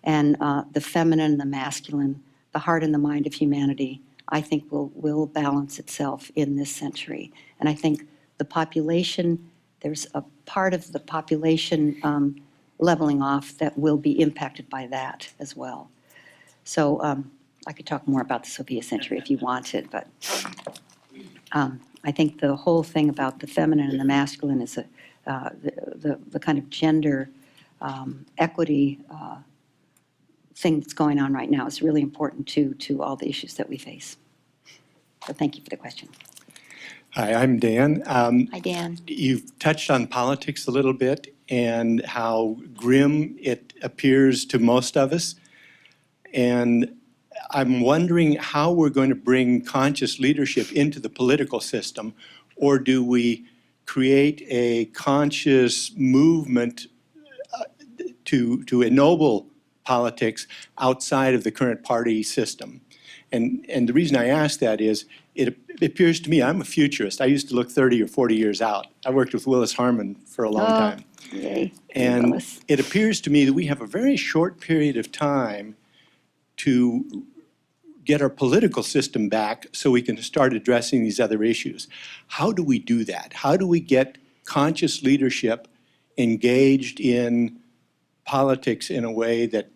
And the feminine and the masculine, the heart and the mind of humanity, I think will balance itself in this century. And I think the population, there's a part of the population leveling off that will be impacted by that as well. So I could talk more about the Sophia century if you wanted, but I think the whole thing about the feminine and the masculine is the kind of gender equity thing that's going on right now is really important to all the issues that we face. So thank you for the question.
Hi, I'm Dan.
Hi, Dan.
You've touched on politics a little bit and how grim it appears to most of us. And I'm wondering how we're going to bring conscious leadership into the political system, or do we create a conscious movement to ennoble politics outside of the current party system? And the reason I ask that is, it appears to me, I'm a futurist. I used to look 30 or 40 years out. I worked with Willis Harman for a long time.
Yay.
And
Willis.
it appears to me that we have a very short period of time to get our political system back so we can start addressing these other issues. How do we do that? How do we get conscious leadership engaged in politics in a way that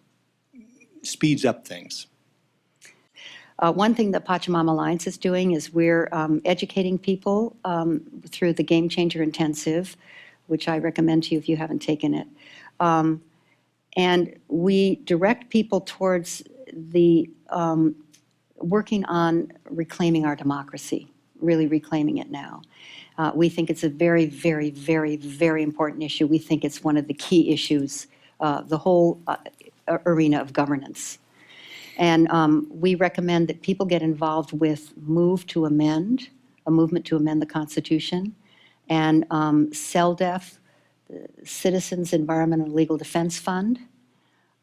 speeds up things?
One thing that Pachamama Alliance is doing is we're educating people through the Game Changer Intensive, which I recommend to you if you haven't taken it. And we direct people towards the working on reclaiming our democracy, really reclaiming it now. We think it's a very, very, very, very important issue. We think it's one of the key issues, the whole arena of governance. And we recommend that people get involved with Move to Amend, a movement to amend the Constitution, and CELDEF, the Citizens Environment and Legal Defense Fund.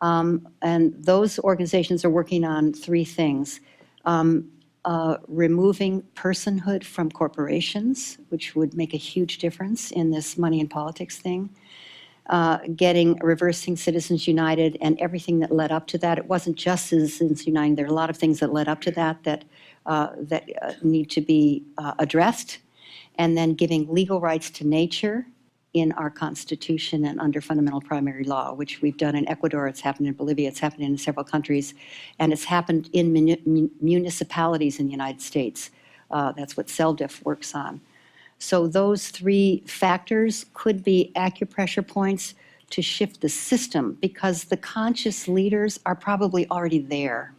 And those organizations are working on three things. Removing personhood from corporations, which would make a huge difference in this money and politics thing. Reversing Citizens United and everything that led up to that. It wasn't just Citizens United. There are a lot of things that led up to that need to be addressed. And then giving legal rights to nature in our Constitution and under fundamental primary law, which we've done in Ecuador, it's happened in Bolivia, it's happened in several countries, and it's happened in municipalities in the United States. That's what CELDEF works on. So those three factors could be acupressure points to shift the system, because the conscious leaders are probably already there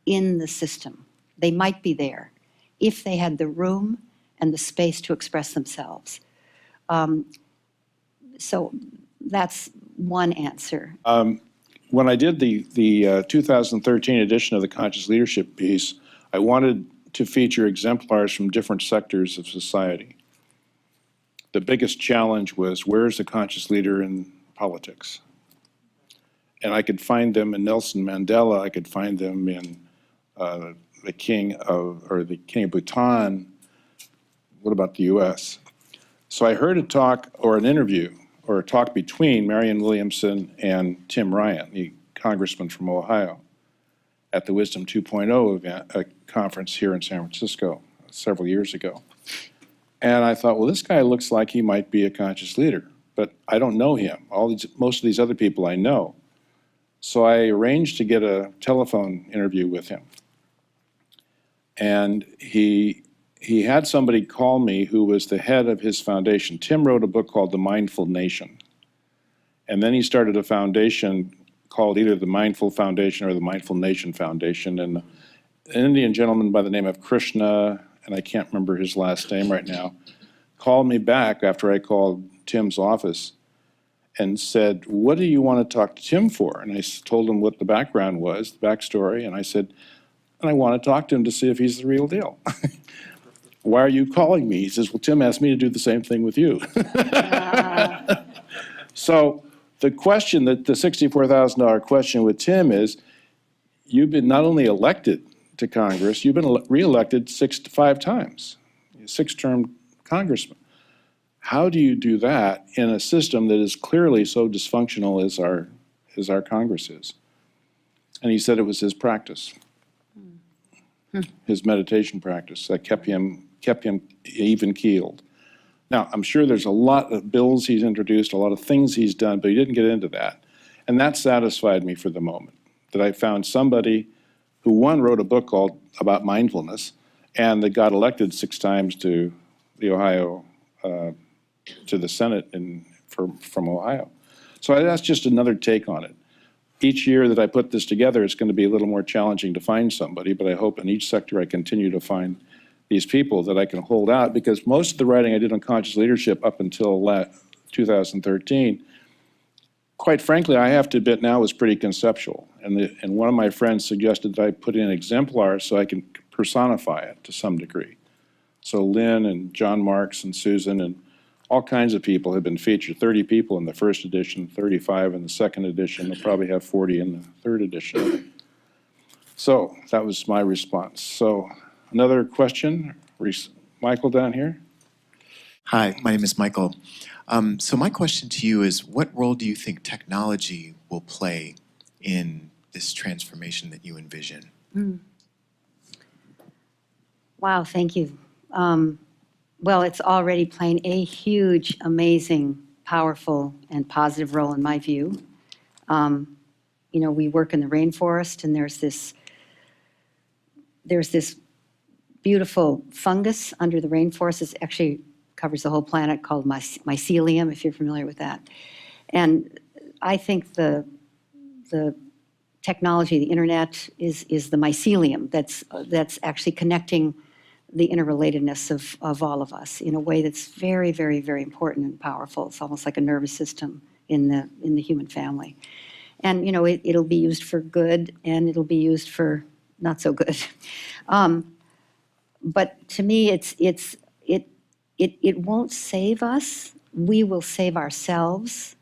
in the system. They might be there if they had the room and the space to express themselves. So that's one answer.
When I did the 2013 edition of the Conscious Leadership piece, I wanted to feature exemplars from different sectors of society. The biggest challenge was, where's the conscious leader in politics? And I could find them in Nelson Mandela, I could find them in the king of Bhutan. What about the US? So I heard a talk or an interview or a talk between Marianne Williamson and Tim Ryan, the congressman from Ohio, at the Wisdom 2.0 event, a conference here in San Francisco several years ago. And I thought, well, this guy looks like he might be a conscious leader, but I don't know him. Most of these other people I know. So I arranged to get a telephone interview with him. And he had somebody call me who was the head of his foundation. Tim wrote a book called The Mindful Nation. And then he started a foundation called either the Mindful Foundation or the Mindful Nation Foundation. And an Indian gentleman by the name of Krishna, and I can't remember his last name right now, called me back after I called Tim's office and said, what do you want to talk to Tim for? And I told him what the background was, the backstory, and I said, and I want to talk to him to see if he's the real deal. Why are you calling me? He says, well, Tim asked me to do the same thing with you. So the question, the $64,000 question with Tim is, you've been not only elected to Congress, you've been reelected 5 times, 6-term congressman. How do you do that in a system that is clearly so dysfunctional as our Congress is? And he said it was his practice, his meditation practice that kept him even keeled. Now, I'm sure there's a lot of bills he's introduced, a lot of things he's done, but he didn't get into that. And that satisfied me for the moment, that I found somebody who, one, wrote a book about mindfulness, and that got elected 6 times to the Ohio, to the Senate from Ohio. So that's just another take on it. Each year that I put this together, it's going to be a little more challenging to find somebody, but I hope in each sector I continue to find these people that I can hold out, because most of the writing I did on conscious leadership up until 2013, quite frankly, I have to admit now, was pretty conceptual. And one of my friends suggested that I put in exemplars so I can personify it to some degree. So Lynne and John Marks and Susan and all kinds of people have been featured, 30 people in the first edition, 35 in the second edition, they'll probably have 40 in the third edition. So that was my response. So another question, Michael down here?
Hi, my name is Michael. So my question to you is, what role do you think technology will play in this transformation that you envision?
Wow, thank you. Well, it's already playing a huge, amazing, powerful, and positive role in my view. You know, we work in the rainforest, and there's this beautiful fungus under the rainforest. It actually covers the whole planet, called mycelium, if you're familiar with that. And I think the technology, the internet, is the mycelium that's actually connecting the interrelatedness of all of us in a way that's very, very, very important and powerful. It's almost like a nervous system in the human family. And, you know, it'll be used for good, and it'll be used for not so good. But to me, it won't save us. We will save ourselves,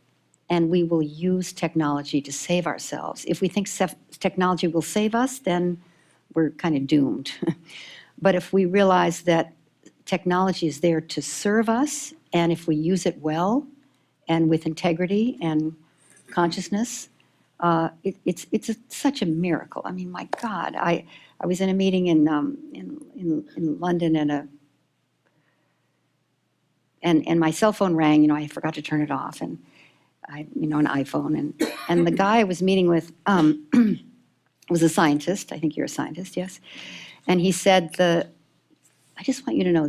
and we will use technology to save ourselves. If we think technology will save us, then we're kind of doomed. But if we realize that technology is there to serve us, and if we use it well and with integrity and consciousness, it's such a miracle. I mean, my God, I was in a meeting in London, and my cell phone rang. You know, I forgot to turn it off, and an iPhone, and the guy I was meeting with was a scientist. I think you're a scientist, yes. And he said, I just want you to know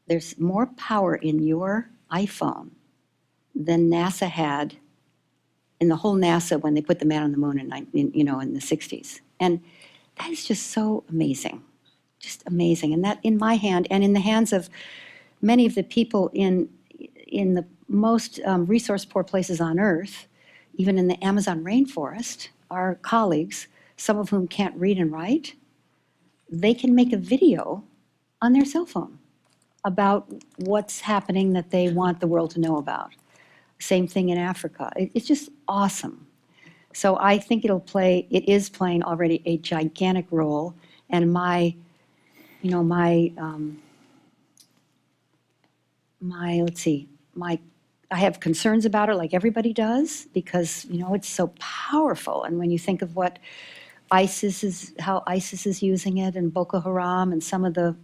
there's more power in your iPhone than NASA had in the whole NASA when they put the man on the moon in the 60s. And that is just so amazing, just amazing. And that in my hand and in the hands of many of the people in the most resource poor places on Earth, even in the Amazon rainforest, our colleagues, some of whom can't read and write, they can make a video on their cell phone about what's happening that they want the world to know about. Same thing in Africa. It's just awesome. So I think it is playing already a gigantic role. And let's see, I have concerns about it like everybody does because, it's so powerful. And when you think of how ISIS is using it and Boko Haram and some of the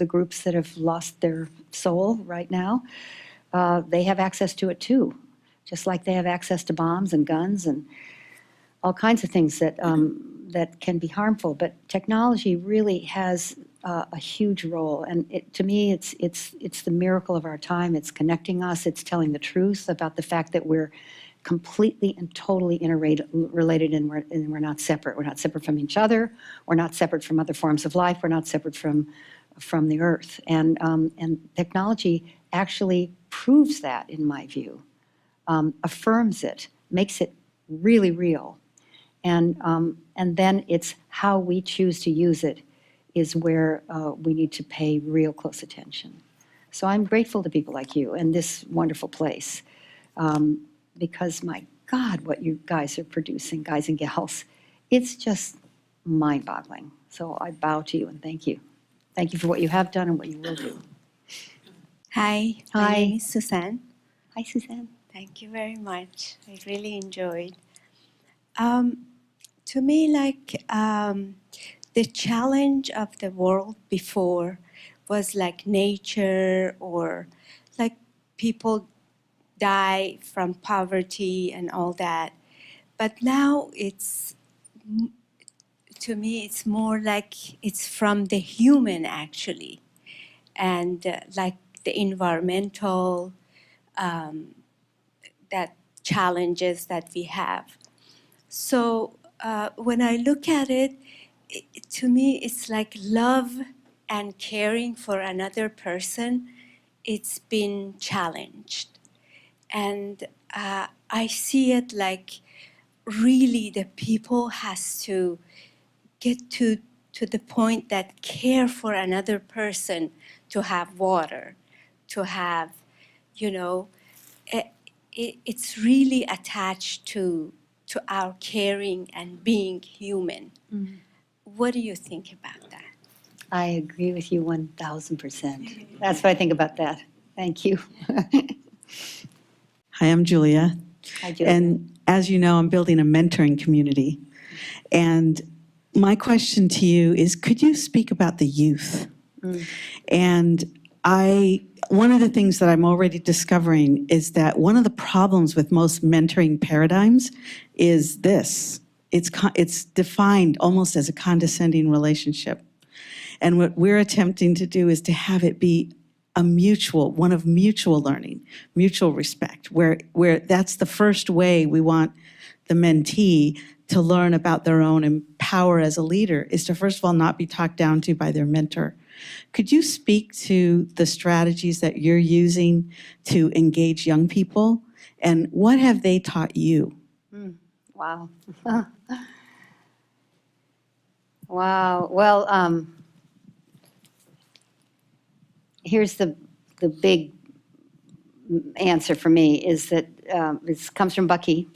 groups that have lost their soul right now, they have access to it too, just like they have access to bombs and guns and all kinds of things that can be harmful. But technology really has a huge role, and to me, it's the miracle of our time. It's connecting us. It's telling the truth about the fact that we're completely and totally interrelated, and we're not separate. We're not separate from each other. We're not separate from other forms of life. We're not separate from the earth. And technology actually proves that, in my view, affirms it, makes it really real. And then it's how we choose to use it is where we need to pay real close attention. So I'm grateful to people like you and this wonderful place because, my God, what you guys are producing, guys and gals, it's just mind-boggling. So I bow to you and thank you. Thank you for what you have done and what you will do.
Hi,
Hi.
my name is Suzanne.
Hi, Suzanne.
Thank you very much. I really enjoyed. To me, the challenge of the world before was like nature or like people die from poverty and all that. But now to me, it's more like it's from the human actually. And like the environmental that challenges that we have. So when I look at it, to me, it's like love and caring for another person, it's been challenged. And I see it like really the people has to get to the point that care for another person, to have water, to have, it's really attached to our caring and being human.
Mm-hmm.
What do you think about that?
I agree with you 1,000%. That's what I think about that. Thank you.
Hi, I'm Julia.
Hi, Julia.
And as you know, I'm building a mentoring community. And my question to you is, could you speak about the youth? And one of the things that I'm already discovering is that one of the problems with most mentoring paradigms is this. It's defined almost as a condescending relationship. And what we're attempting to do is to have it be one of mutual learning, mutual respect, where that's the first way we want the mentee to learn about their own power as a leader, is to first of all not be talked down to by their mentor. Could you speak to the strategies that you're using to engage young people, and what have they taught you?
Wow. Wow. Well, here's the big answer for me is that this comes from Bucky.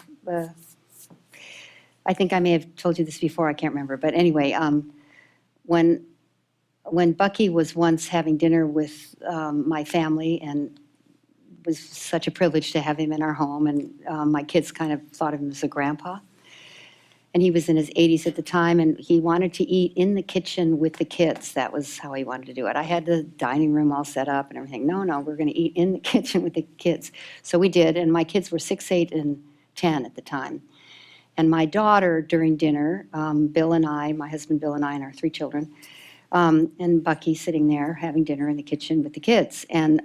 I think I may have told you this before, I can't remember. But anyway, when Bucky was once having dinner with my family, and it was such a privilege to have him in our home, and my kids kind of thought of him as a grandpa. And he was in his 80s at the time, and he wanted to eat in the kitchen with the kids. That was how he wanted to do it. I had the dining room all set up and everything. No, we're going to eat in the kitchen with the kids. So we did, and my kids were 6, 8, and 10 at the time. And my daughter, during dinner, Bill and I, my husband Bill and I, and our 3 children, and Bucky sitting there having dinner in the kitchen with the kids. And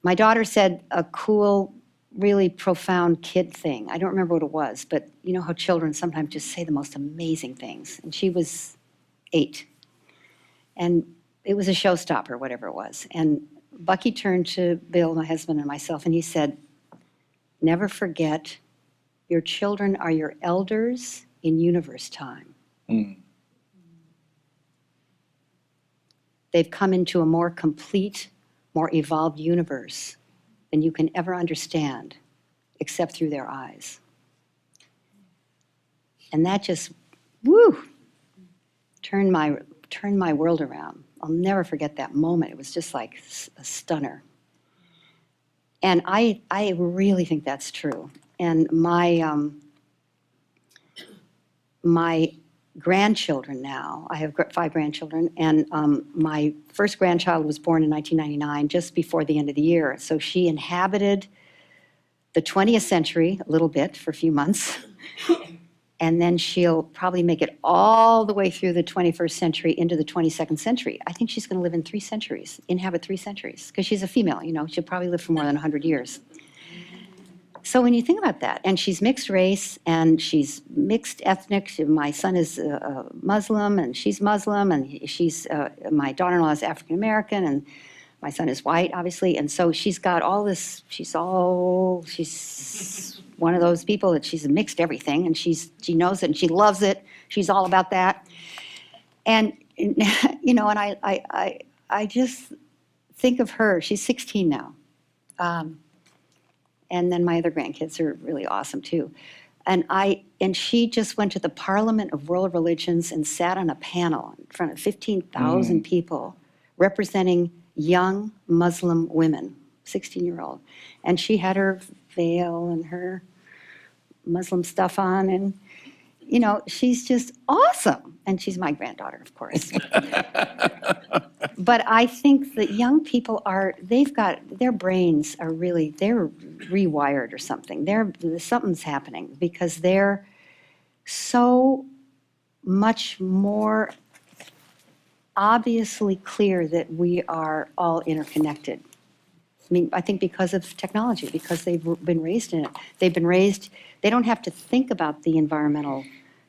my daughter said a cool, really profound kid thing. I don't remember what it was, but you know how children sometimes just say the most amazing things. And she was 8. And it was a showstopper, whatever it was. And Bucky turned to Bill, my husband, and myself, and he said, "Never forget, your children are your elders in universe time." They've come into a more complete, more evolved universe than you can ever understand, except through their eyes. And that just, woo, turned my world around. I'll never forget that moment. It was just like a stunner. And I really think that's true. And my grandchildren now, I have 5 grandchildren, and my first grandchild was born in 1999, just before the end of the year. So she inhabited the 20th century a little bit for a few months. And then she'll probably make it all the way through the 21st century into the 22nd century. I think she's going to live in 3 centuries, inhabit 3 centuries, because she's a female, you know, she'll probably live for more than 100 years. So when you think about that, and she's mixed race, and she's mixed ethnic, my son is Muslim, and she's Muslim, and she's, my daughter-in-law is African-American, and my son is white, obviously, and so she's got all this, she's one of those people that she's mixed everything, and she knows it, and she loves it. She's all about that. And, you know, and I just think of her, she's 16 now. And then my other grandkids are really awesome too. And she just went to the Parliament of World Religions and sat on a panel in front of 15,000 people representing young Muslim women, 16-year-old. And she had her veil and her Muslim stuff on, and, you know, she's just awesome. And she's my granddaughter, of course. But I think that young people their brains are really, they're rewired or something. Something's happening because they're so much more obviously clear that we are all interconnected. I mean, I think because of technology, because they've been raised in it. They don't have to think about the environmental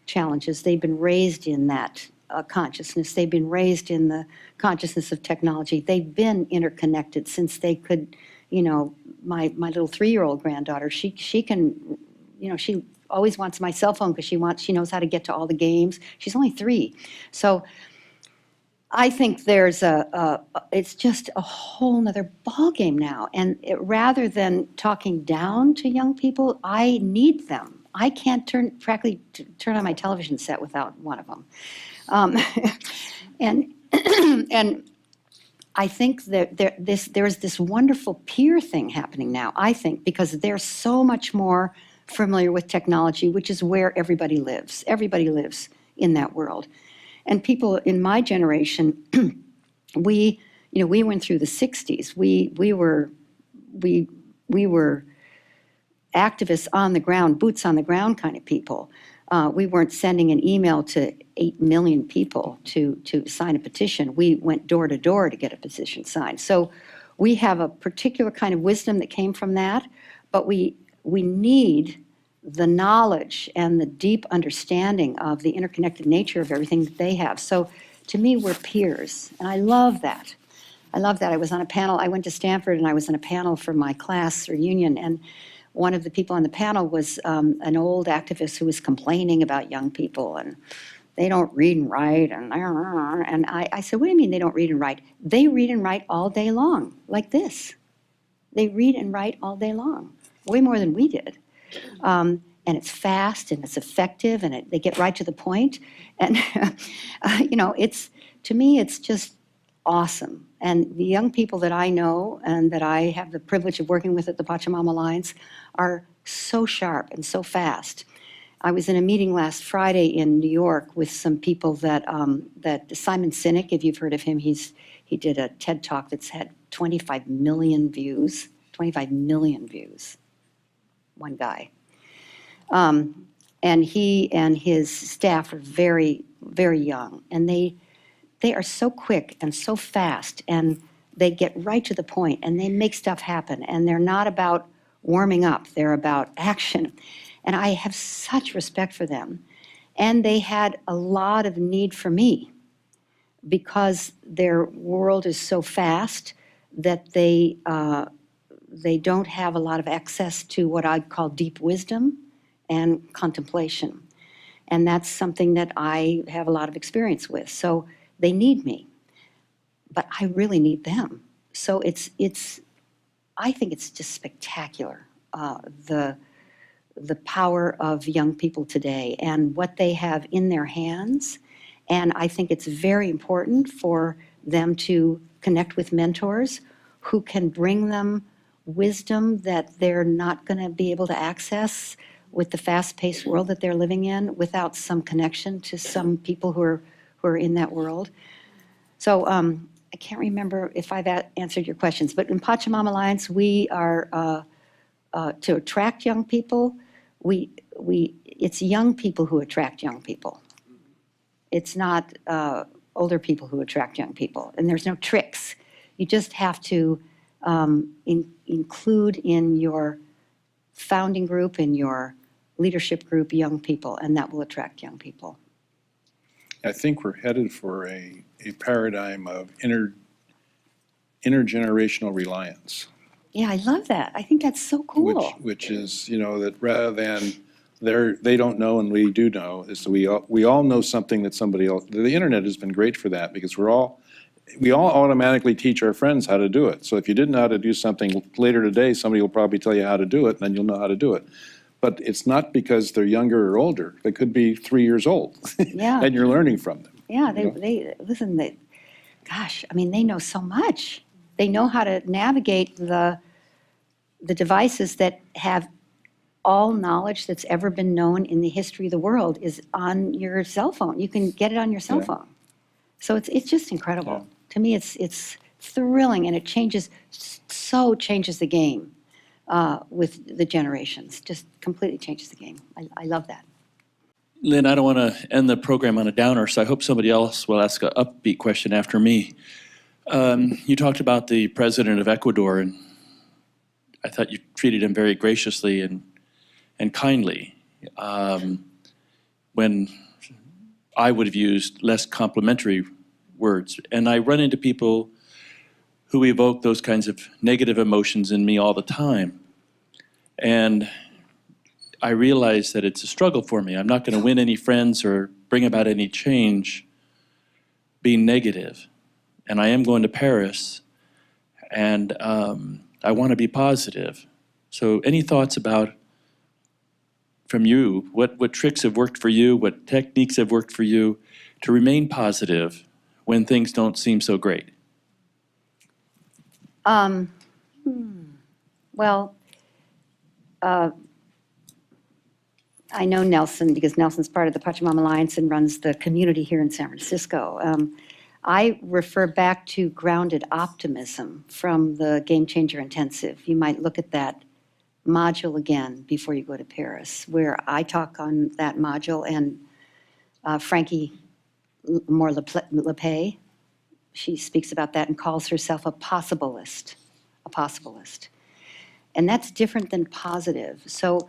challenges. They've been raised in that consciousness. They've been raised in the consciousness of technology. They've been interconnected since they could, you know, my little 3-year-old granddaughter, she can, you know, she always wants my cell phone because she knows how to get to all the games. She's only 3. So I think it's just a whole nother ballgame now. And rather than talking down to young people, I need them. I can't practically turn on my television set without one of them. And I think that there's this wonderful peer thing happening now, I think, because they're so much more familiar with technology, which is where everybody lives. Everybody lives in that world. And people in my generation, we went through the 60s. We were activists on the ground, boots on the ground kind of people. We weren't sending an email to 8 million people to sign a petition. We went door to door to get a petition signed. So we have a particular kind of wisdom that came from that, but we need the knowledge and the deep understanding of the interconnected nature of everything that they have. So to me, we're peers, and I love that. I love that. I was on a panel, I went to Stanford, and I was on a panel for my class reunion, and one of the people on the panel was an old activist who was complaining about young people, and they don't read and write, and I said, what do you mean they don't read and write? They read and write all day long, like this. They read and write all day long, way more than we did. And it's fast, and it's effective, and they get right to the point. And, you know, to me, it's just awesome. And the young people that I know and that I have the privilege of working with at the Pachamama Alliance are so sharp and so fast. I was in a meeting last Friday in New York with some people that Simon Sinek, if you've heard of him, he did a TED Talk that's had 25 million views, 25 million views, one guy. And he and his staff are very, very young, and they are so quick and so fast, and they get right to the point and they make stuff happen. And they're not about warming up, they're about action. And I have such respect for them. And they had a lot of need for me because their world is so fast that they don't have a lot of access to what I'd call deep wisdom and contemplation. And that's something that I have a lot of experience with. So they need me, but I really need them. So I think it's just spectacular, the power of young people today and what they have in their hands. And I think it's very important for them to connect with mentors who can bring them wisdom that they're not going to be able to access with the fast-paced world that they're living in without some connection to some people who are in that world. So I can't remember if I've answered your questions, but in Pachamama Alliance, we are to attract young people. It's young people who attract young people. It's not older people who attract young people, and there's no tricks. You just have to include in your founding group, in your leadership group, young people, and that will attract young people.
I think we're headed for a paradigm of intergenerational reliance.
Yeah, I love that. I think that's so cool.
Which is, that rather than they don't know and we do know, is we all know something that somebody else, the internet has been great for that because we all automatically teach our friends how to do it. So if you didn't know how to do something later today, somebody will probably tell you how to do it and then you'll know how to do it. But it's not because they're younger or older. They could be 3 years old.
Yeah.
And you're learning from them.
Yeah, listen, gosh, I mean, they know so much. They know how to navigate the devices that have all knowledge that's ever been known in the history of the world is on your cell phone. You can get it on your cell
Yeah.
phone. So it's just incredible.
Yeah.
To me, it's thrilling, and it changes the game with the generations. Just completely changes the game. I love that.
Lynn, I don't want to end the program on a downer, so I hope somebody else will ask an upbeat question after me. You talked about the president of Ecuador, and I thought you treated him very graciously and kindly, when I would have used less complimentary words. And I run into people who evoke those kinds of negative emotions in me all the time. And I realize that it's a struggle for me. I'm not going to win any friends or bring about any change being negative. And I am going to Paris, and I want to be positive. So any thoughts from you, what tricks have worked for you, what techniques have worked for you to remain positive when things don't seem so great?
Well, I know Nelson because Nelson's part of the Pachamama Alliance and runs the community here in San Francisco. I refer back to grounded optimism from the Game Changer Intensive. You might look at that module again before you go to Paris, where I talk on that module, and Frankie Moore-Lepay, she speaks about that and calls herself a possibilist. And that's different than positive. So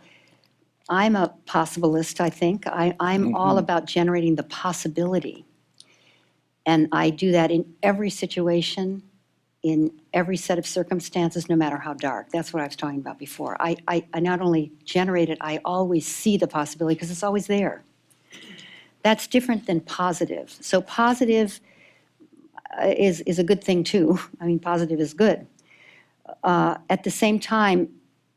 I'm a possibilist, I think. I'm all about generating the possibility. And I do that in every situation, in every set of circumstances, no matter how dark. That's what I was talking about before. I not only generate it, I always see the possibility because it's always there. That's different than positive. So positive is a good thing too. I mean, positive is good. At the same time,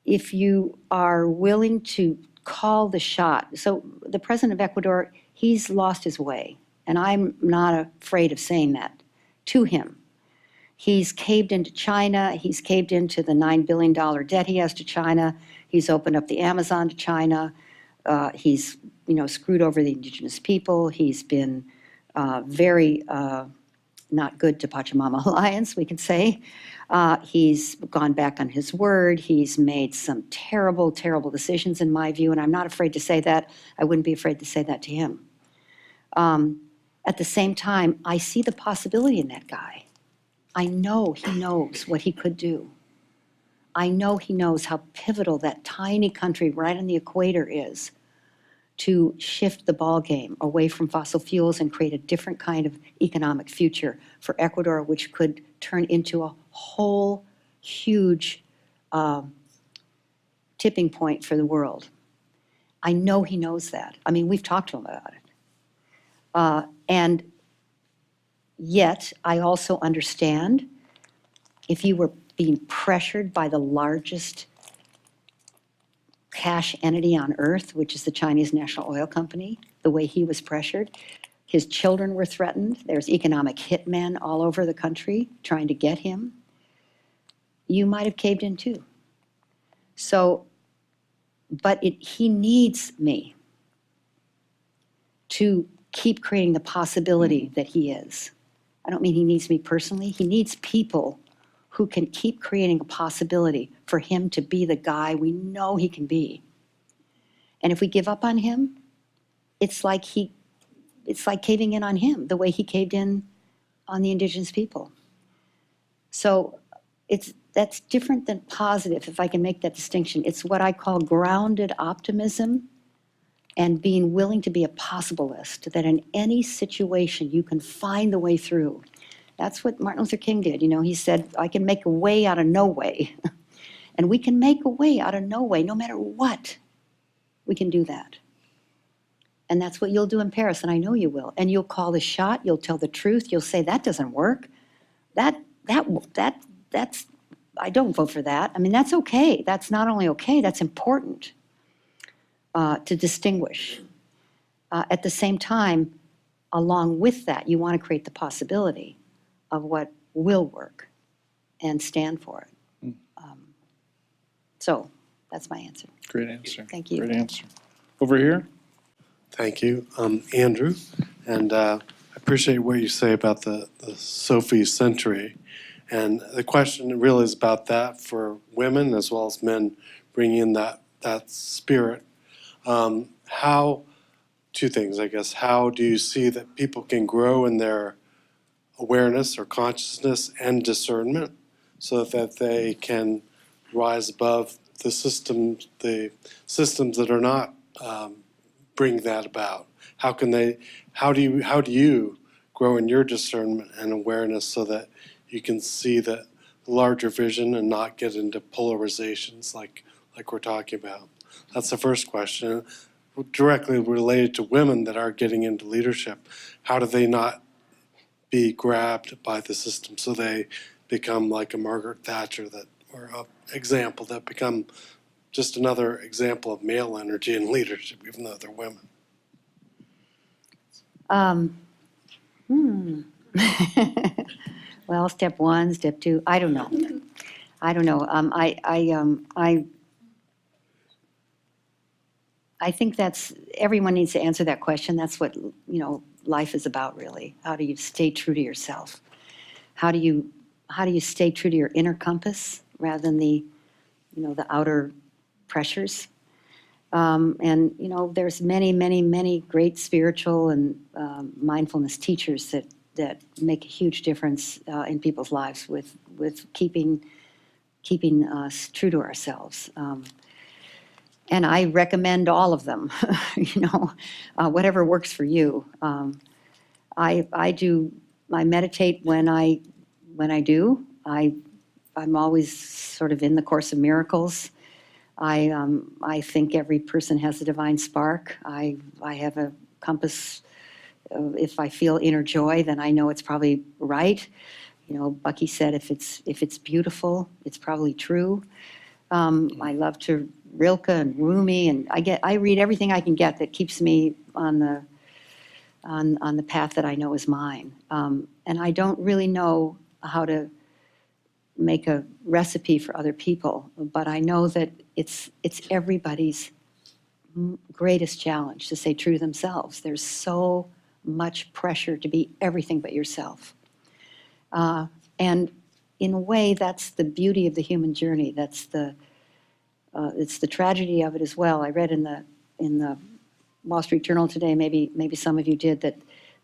if you are willing to call the shot. So the president of Ecuador, he's lost his way. And I'm not afraid of saying that to him. He's caved into China. He's caved into the $9 billion debt he has to China. He's opened up the Amazon to China. He's screwed over the indigenous people. He's been very not good to Pachamama Alliance, we could say. He's gone back on his word. He's made some terrible, terrible decisions in my view, and I'm not afraid to say that. I wouldn't be afraid to say that to him. At the same time, I see the possibility in that guy. I know he knows what he could do. I know he knows how pivotal that tiny country right on the equator is to shift the ball game away from fossil fuels and create a different kind of economic future for Ecuador, which could turn into a whole huge tipping point for the world. I know he knows that. I mean, we've talked to him about it. And yet, I also understand if you were being pressured by the largest cash entity on earth, which is the Chinese National Oil Company, the way he was pressured, his children were threatened. There's economic hitmen all over the country trying to get him. You might have caved in too. So, but he needs me to keep creating the possibility that he is. I don't mean he needs me personally. He needs people who can keep creating a possibility for him to be the guy we know he can be. And if we give up on him, it's like caving in on him the way he caved in on the indigenous people. So that's different than positive, if I can make that distinction. It's what I call grounded optimism and being willing to be a possibilist, that in any situation you can find the way through. That's what Martin Luther King did. You know, he said, I can make a way out of no way. And we can make a way out of no way, no matter what. We can do that. And that's what you'll do in Paris, and I know you will. And you'll call the shot, you'll tell the truth, you'll say, that doesn't work. That's, I don't vote for that. I mean, that's okay. That's not only okay, that's important to distinguish. At the same time, along with that, you want to create the possibility of what will work and stand for it. So that's my answer.
Great answer.
Thank you.
Great answer. Over here?
Thank you. Andrew, and I appreciate what you say about the Sophie century. And the question really is about that for women as well as men, bringing in that spirit. Two things, I guess. How do you see that people can grow in their awareness or consciousness and discernment so that they can rise above the systems that are not bring that about? How do you grow in your discernment and awareness so that you can see the larger vision and not get into polarizations like we're talking about? That's the first question. Directly related to women that are getting into leadership, how do they not be grabbed by the system so they become like a Margaret Thatcher or an example that become just another example of male energy in leadership, even though they're women?
Well, step one, step two, I don't know. I think everyone needs to answer that question. That's what, life is about, really. How do you stay true to yourself? How do you stay true to your inner compass rather than the outer pressures? And there's many great spiritual and mindfulness teachers that make a huge difference in people's lives with keeping us true to ourselves. And I recommend all of them, whatever works for you. I meditate when I do. I'm always sort of in the Course of Miracles. I think every person has a divine spark. I have a compass. If I feel inner joy, then I know it's probably right. Bucky said, if it's beautiful, it's probably true. I love to Rilke and Rumi, and I read everything I can get that keeps me on the path that I know is mine. And I don't really know how to make a recipe for other people, but I know that it's everybody's greatest challenge to stay true to themselves. There's so much pressure to be everything but yourself. And in a way, that's the beauty of the human journey. It's the tragedy of it as well. I read in the Wall Street Journal today, maybe some of you did, that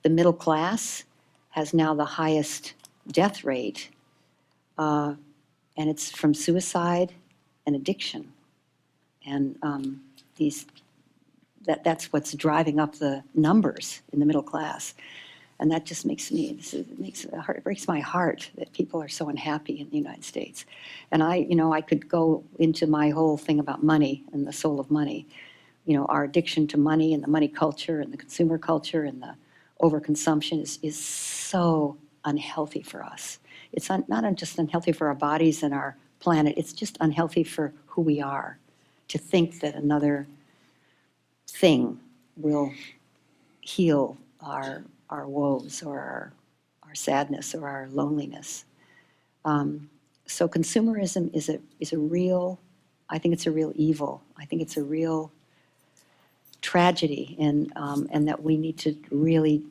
the middle class has now the highest death rate And it's from suicide and addiction. And that's what's driving up the numbers in the middle class. And that just it breaks my heart that people are so unhappy in the United States. And I could go into my whole thing about money and the soul of money. Our addiction to money and the money culture and the consumer culture and the overconsumption is so unhealthy for us. It's not just unhealthy for our bodies and our planet, it's just unhealthy for who we are. To think that another thing will heal our woes or our sadness or our loneliness. So consumerism is a real, I think it's a real evil. I think it's a real tragedy, and that we need to really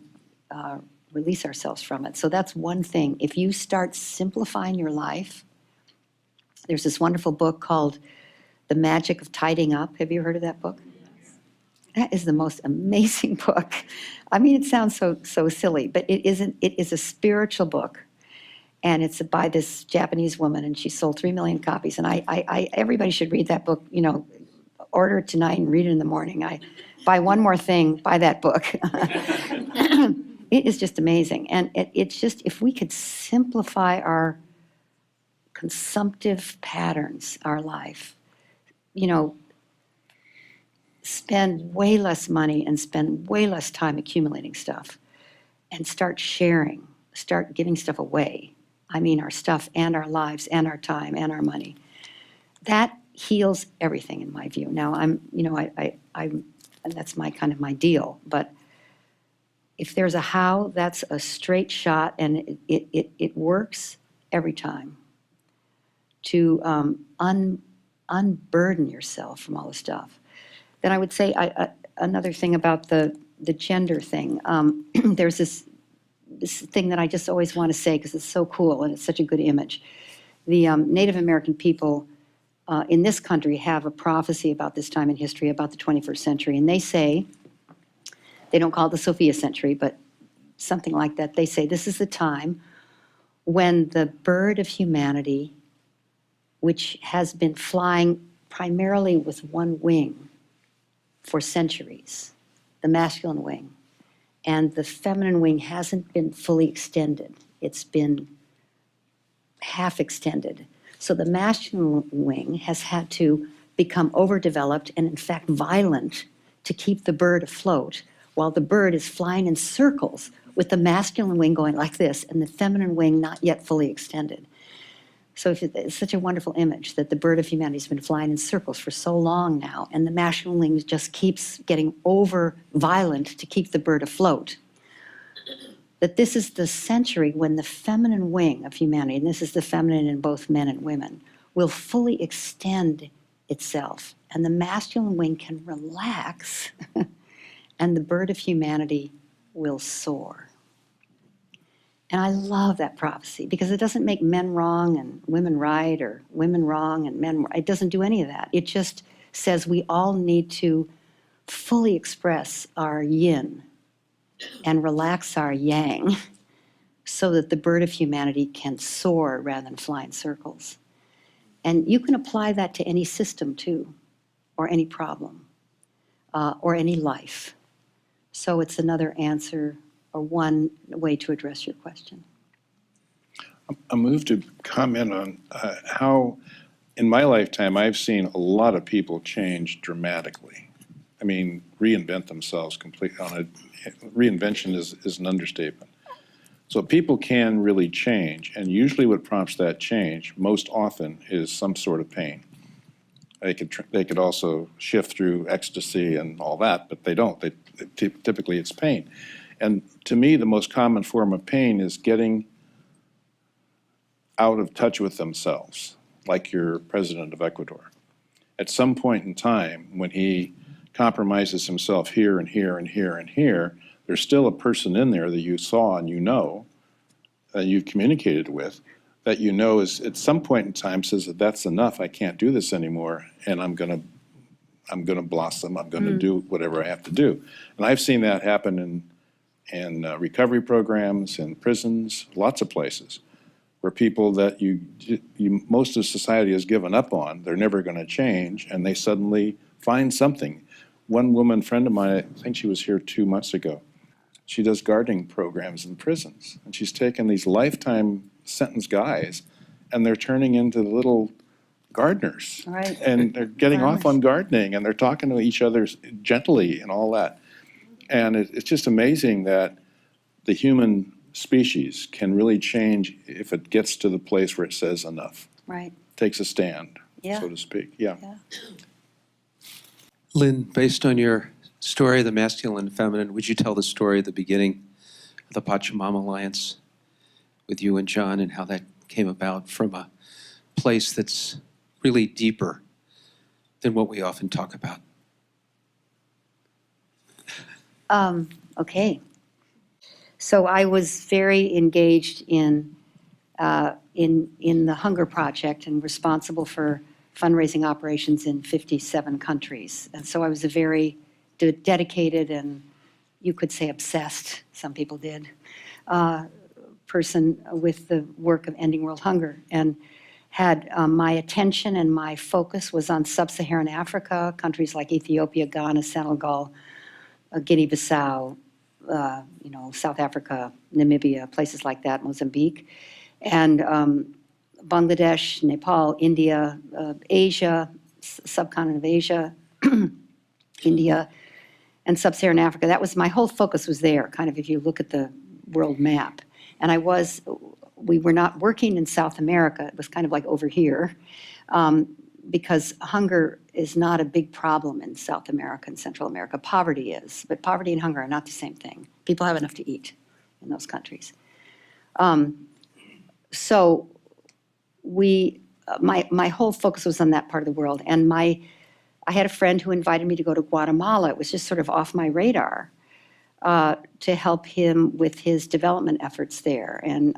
release ourselves from it. So that's one thing. If you start simplifying your life, there's this wonderful book called The Magic of Tidying Up. Have you heard of that book? That is the most amazing book. I mean, it sounds so silly, but it isn't. It is a spiritual book, and it's by this Japanese woman, and she sold 3 million copies. And everybody should read that book. Order it tonight and read it in the morning. Buy one more thing, buy that book. It is just amazing, and it's just if we could simplify our consumptive patterns, our life, spend way less money and spend way less time accumulating stuff and start sharing, start giving stuff away. I mean, our stuff and our lives and our time and our money. That heals everything in my view. Now I'm and that's my deal, but if there's a how, that's a straight shot, and it works every time to unburden yourself from all the stuff. Then I would say another thing about the gender thing. There's this thing that I just always want to say because it's so cool and it's such a good image. The Native American people in this country have a prophecy about this time in history, about the 21st century, and they say, they don't call it the Sophia century, but something like that. They say this is the time when the bird of humanity, which has been flying primarily with one wing for centuries, the masculine wing, and the feminine wing hasn't been fully extended. It's been half extended. So the masculine wing has had to become overdeveloped and in fact violent to keep the bird afloat, while the bird is flying in circles with the masculine wing going like this and the feminine wing not yet fully extended. So it's such a wonderful image that the bird of humanity has been flying in circles for so long now, and the masculine wing just keeps getting over violent to keep the bird afloat. That this is the century when the feminine wing of humanity, and this is the feminine in both men and women, will fully extend itself, and the masculine wing can relax, and the bird of humanity will soar. And I love that prophecy because it doesn't make men wrong and women right, or women wrong and men right. It doesn't do any of that. It just says we all need to fully express our yin and relax our yang so that the bird of humanity can soar rather than fly in circles. And you can apply that to any system too, or any problem, or any life. So it's another answer or one way to address your question.
I'm moved to comment on how, in my lifetime, I've seen a lot of people change dramatically. I mean, reinvent themselves completely. Reinvention is an understatement. So people can really change, and usually what prompts that change most often is some sort of pain. They could also shift through ecstasy and all that, but they don't. Typically it's pain. And to me, the most common form of pain is getting out of touch with themselves, like your president of Ecuador. At some point in time, when he compromises himself here and here and here and here, there's still a person in there that you saw and you know, that you've communicated with, that you know is at some point in time says that that's enough, I can't do this anymore, and I'm gonna blossom, I'm gonna do whatever I have to do. And I've seen that happen in recovery programs, in prisons, lots of places, where people that most of society has given up on, they're never going to change, and they suddenly find something. One woman friend of mine, I think she was here 2 months ago, she does gardening programs in prisons, and she's taken these lifetime sentence guys, and they're turning into little gardeners.
Right.
And they're getting off
Farmers.
on gardening, and they're talking to each other gently and all that. And it's just amazing that the human species can really change if it gets to the place where it says enough,
Right.
takes a stand,
Yeah.
so to speak. Yeah.
Lynn, based on your story of the masculine and feminine, would you tell the story of the beginning of the Pachamama Alliance with you and John, and how that came about from a place that's really deeper than what we often talk about?
Okay. So I was very engaged in the Hunger Project and responsible for fundraising operations in 57 countries. And so I was a very dedicated and, you could say, obsessed, some people did, person with the work of ending world hunger, and had my attention and my focus was on sub-Saharan Africa, countries like Ethiopia, Ghana, Senegal, Guinea-Bissau, South Africa, Namibia, places like that, Mozambique, and Bangladesh, Nepal, India, Asia, subcontinent of Asia, India, and sub-Saharan Africa. That was, my whole focus was there, kind of if you look at the world map. And we were not working in South America. It was kind of like over here, because hunger is not a big problem in South America and Central America. Poverty is, but poverty and hunger are not the same thing. People have enough to eat in those countries. So my whole focus was on that part of the world. And I had a friend who invited me to go to Guatemala. It was just sort of off my radar to help him with his development efforts there. And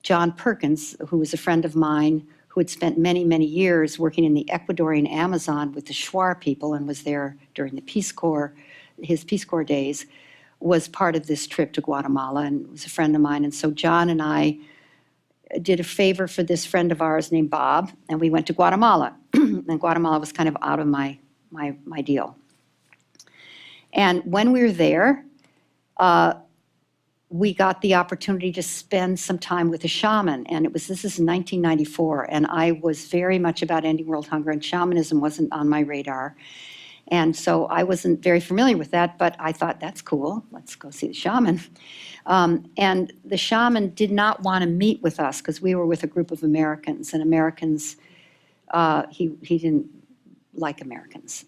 John Perkins, who was a friend of mine, who had spent many, many years working in the Ecuadorian Amazon with the Shuar people and was there during the Peace Corps, his Peace Corps days, was part of this trip to Guatemala and was a friend of mine. And so John and I did a favor for this friend of ours named Bob, and we went to Guatemala. And Guatemala was kind of out of my deal. And when we were there, we got the opportunity to spend some time with a shaman, and this is in 1994, and I was very much about ending world hunger, and shamanism wasn't on my radar. And so I wasn't very familiar with that, but I thought, that's cool, let's go see the shaman. And the shaman did not want to meet with us because we were with a group of Americans, and Americans, he didn't like Americans.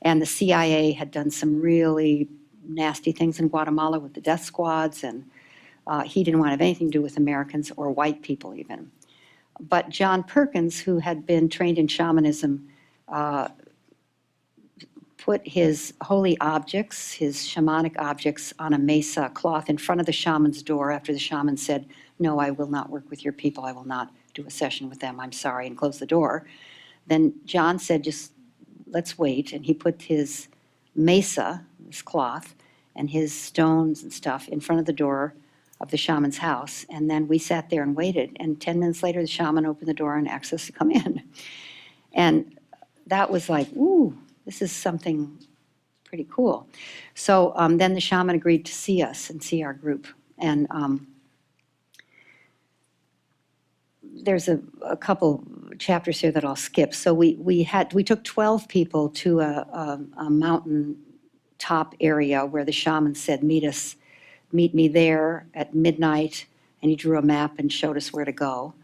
And the CIA had done some really nasty things in Guatemala with the death squads, and he didn't want to have anything to do with Americans or white people even. But John Perkins, who had been trained in shamanism, put his holy objects, his shamanic objects, on a mesa cloth in front of the shaman's door after the shaman said, "No, I will not work with your people. I will not do a session with them. I'm sorry," and closed the door. Then John said, "Just let's wait." And he put his mesa, this cloth, and his stones and stuff in front of the door of the shaman's house. And then we sat there and waited. And 10 minutes later, the shaman opened the door and asked us to come in. And that was like, ooh, this is something pretty cool. So then the shaman agreed to see us and see our group. And there's a couple chapters here that I'll skip. So we took 12 people to a mountain top area where the shaman said, meet me there at midnight, and he drew a map and showed us where to go.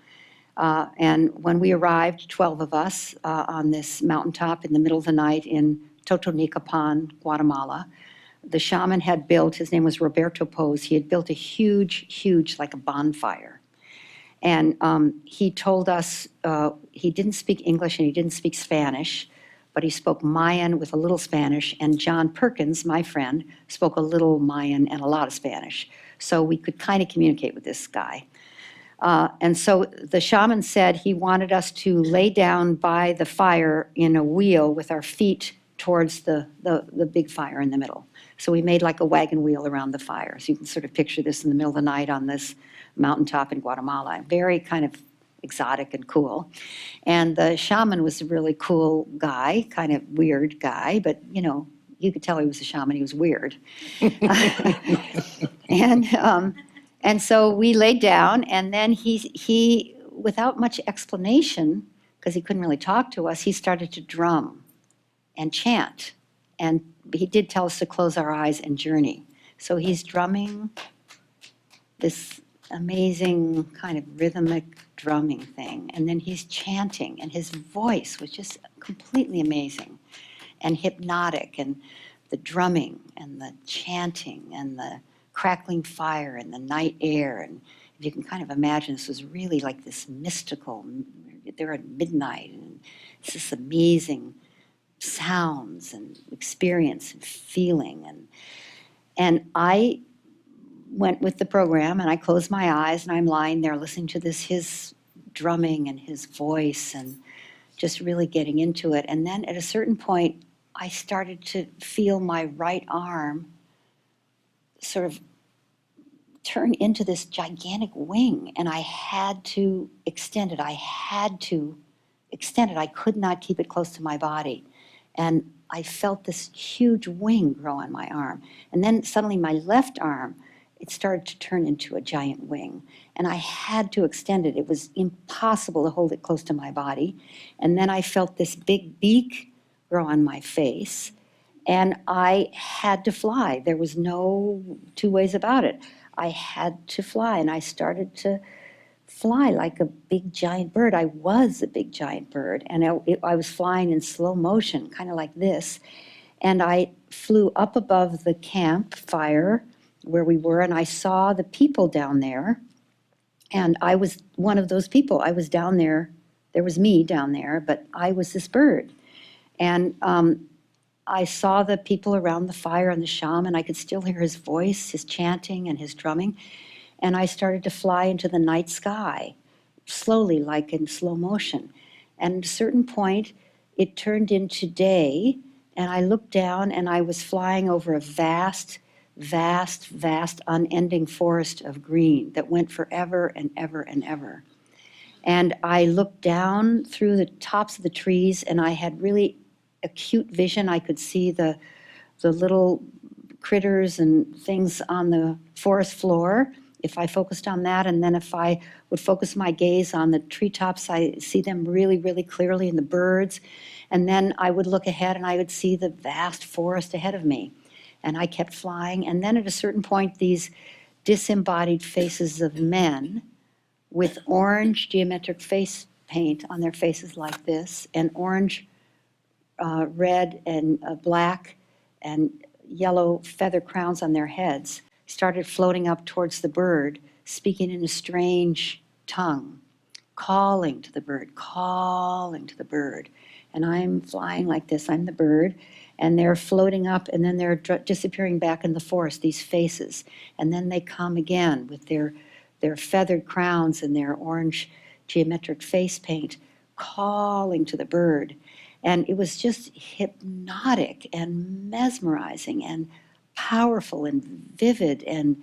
And when we arrived, 12 of us, on this mountaintop in the middle of the night in Totonicapan, Guatemala, the shaman had built, his name was Roberto Pose, he had built a huge, like a bonfire. And he told us, he didn't speak English and he didn't speak Spanish, but he spoke Mayan with a little Spanish, and John Perkins, my friend, spoke a little Mayan and a lot of Spanish. So we could kind of communicate with this guy. And so the shaman said he wanted us to lay down by the fire in a wheel with our feet towards the big fire in the middle. So we made like a wagon wheel around the fire. So you can sort of picture this in the middle of the night on this mountaintop in Guatemala. Very kind of exotic and cool. And the shaman was a really cool guy, kind of weird guy, but you know, you could tell he was a shaman, he was weird. And so we laid down, and then he without much explanation, because he couldn't really talk to us, he started to drum and chant. And he did tell us to close our eyes and journey. So he's drumming this amazing kind of rhythmic drumming thing. And then he's chanting, and his voice was just completely amazing and hypnotic. And the drumming and the chanting and the crackling fire and the night air. And if you can kind of imagine, this was really like this mystical, they're at midnight, and it's this amazing sounds and experience and feeling. And I went with the program, and I closed my eyes, and I'm lying there listening to his drumming and his voice and just really getting into it. And then at a certain point, I started to feel my right arm sort of turn into this gigantic wing, and I had to extend it. I could not keep it close to my body. And I felt this huge wing grow on my arm. And then suddenly my left arm, it started to turn into a giant wing. And I had to extend it. It was impossible to hold it close to my body. And then I felt this big beak grow on my face. And I had to fly. There was no two ways about it. I had to fly. And I started to fly like a big giant bird. I was a big giant bird. And I was flying in slow motion, kind of like this. And I flew up above the campfire where we were, and I saw the people down there. And I was one of those people. I was down there. There was me down there, but I was this bird. And I saw the people around the fire and the shaman. I could still hear his voice, his chanting and his drumming. And I started to fly into the night sky, slowly, like in slow motion. And at a certain point, it turned into day, and I looked down, and I was flying over a vast, vast, vast, unending forest of green that went forever and ever and ever. And I looked down through the tops of the trees, and I had really acute vision. I could see the little critters and things on the forest floor if I focused on that. And then if I would focus my gaze on the treetops, I see them really, really clearly, and the birds. And then I would look ahead, and I would see the vast forest ahead of me. And I kept flying. And then at a certain point, these disembodied faces of men with orange geometric face paint on their faces like this, and orange, red, and black, and yellow feather crowns on their heads, started floating up towards the bird, speaking in a strange tongue, calling to the bird, calling to the bird. And I'm flying like this, I'm the bird, and they're floating up, and then they're disappearing back in the forest, these faces. And then they come again with their feathered crowns and their orange geometric face paint, calling to the bird. And it was just hypnotic and mesmerizing and powerful and vivid and,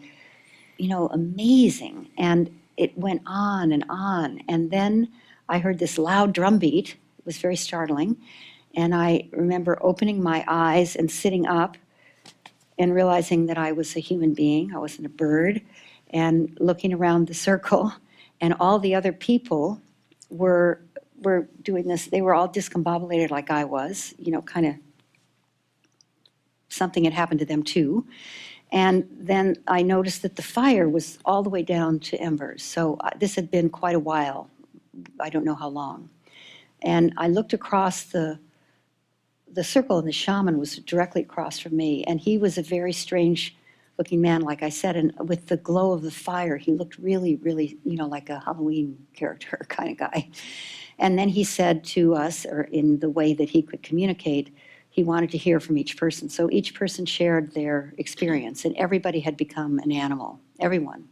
amazing. And it went on and on. And then I heard this loud drum beat. It was very startling. And I remember opening my eyes and sitting up and realizing that I was a human being. I wasn't a bird. And looking around the circle, and all the other people were doing this. They were all discombobulated like I was, kind of something had happened to them too. And then I noticed that the fire was all the way down to embers. So this had been quite a while. I don't know how long. And I looked across the circle, and the shaman was directly across from me. And he was a very strange looking man, like I said, and with the glow of the fire, he looked really, really, like a Halloween character kind of guy. And then he said to us, or in the way that he could communicate, he wanted to hear from each person. So each person shared their experience, and everybody had become an animal, everyone.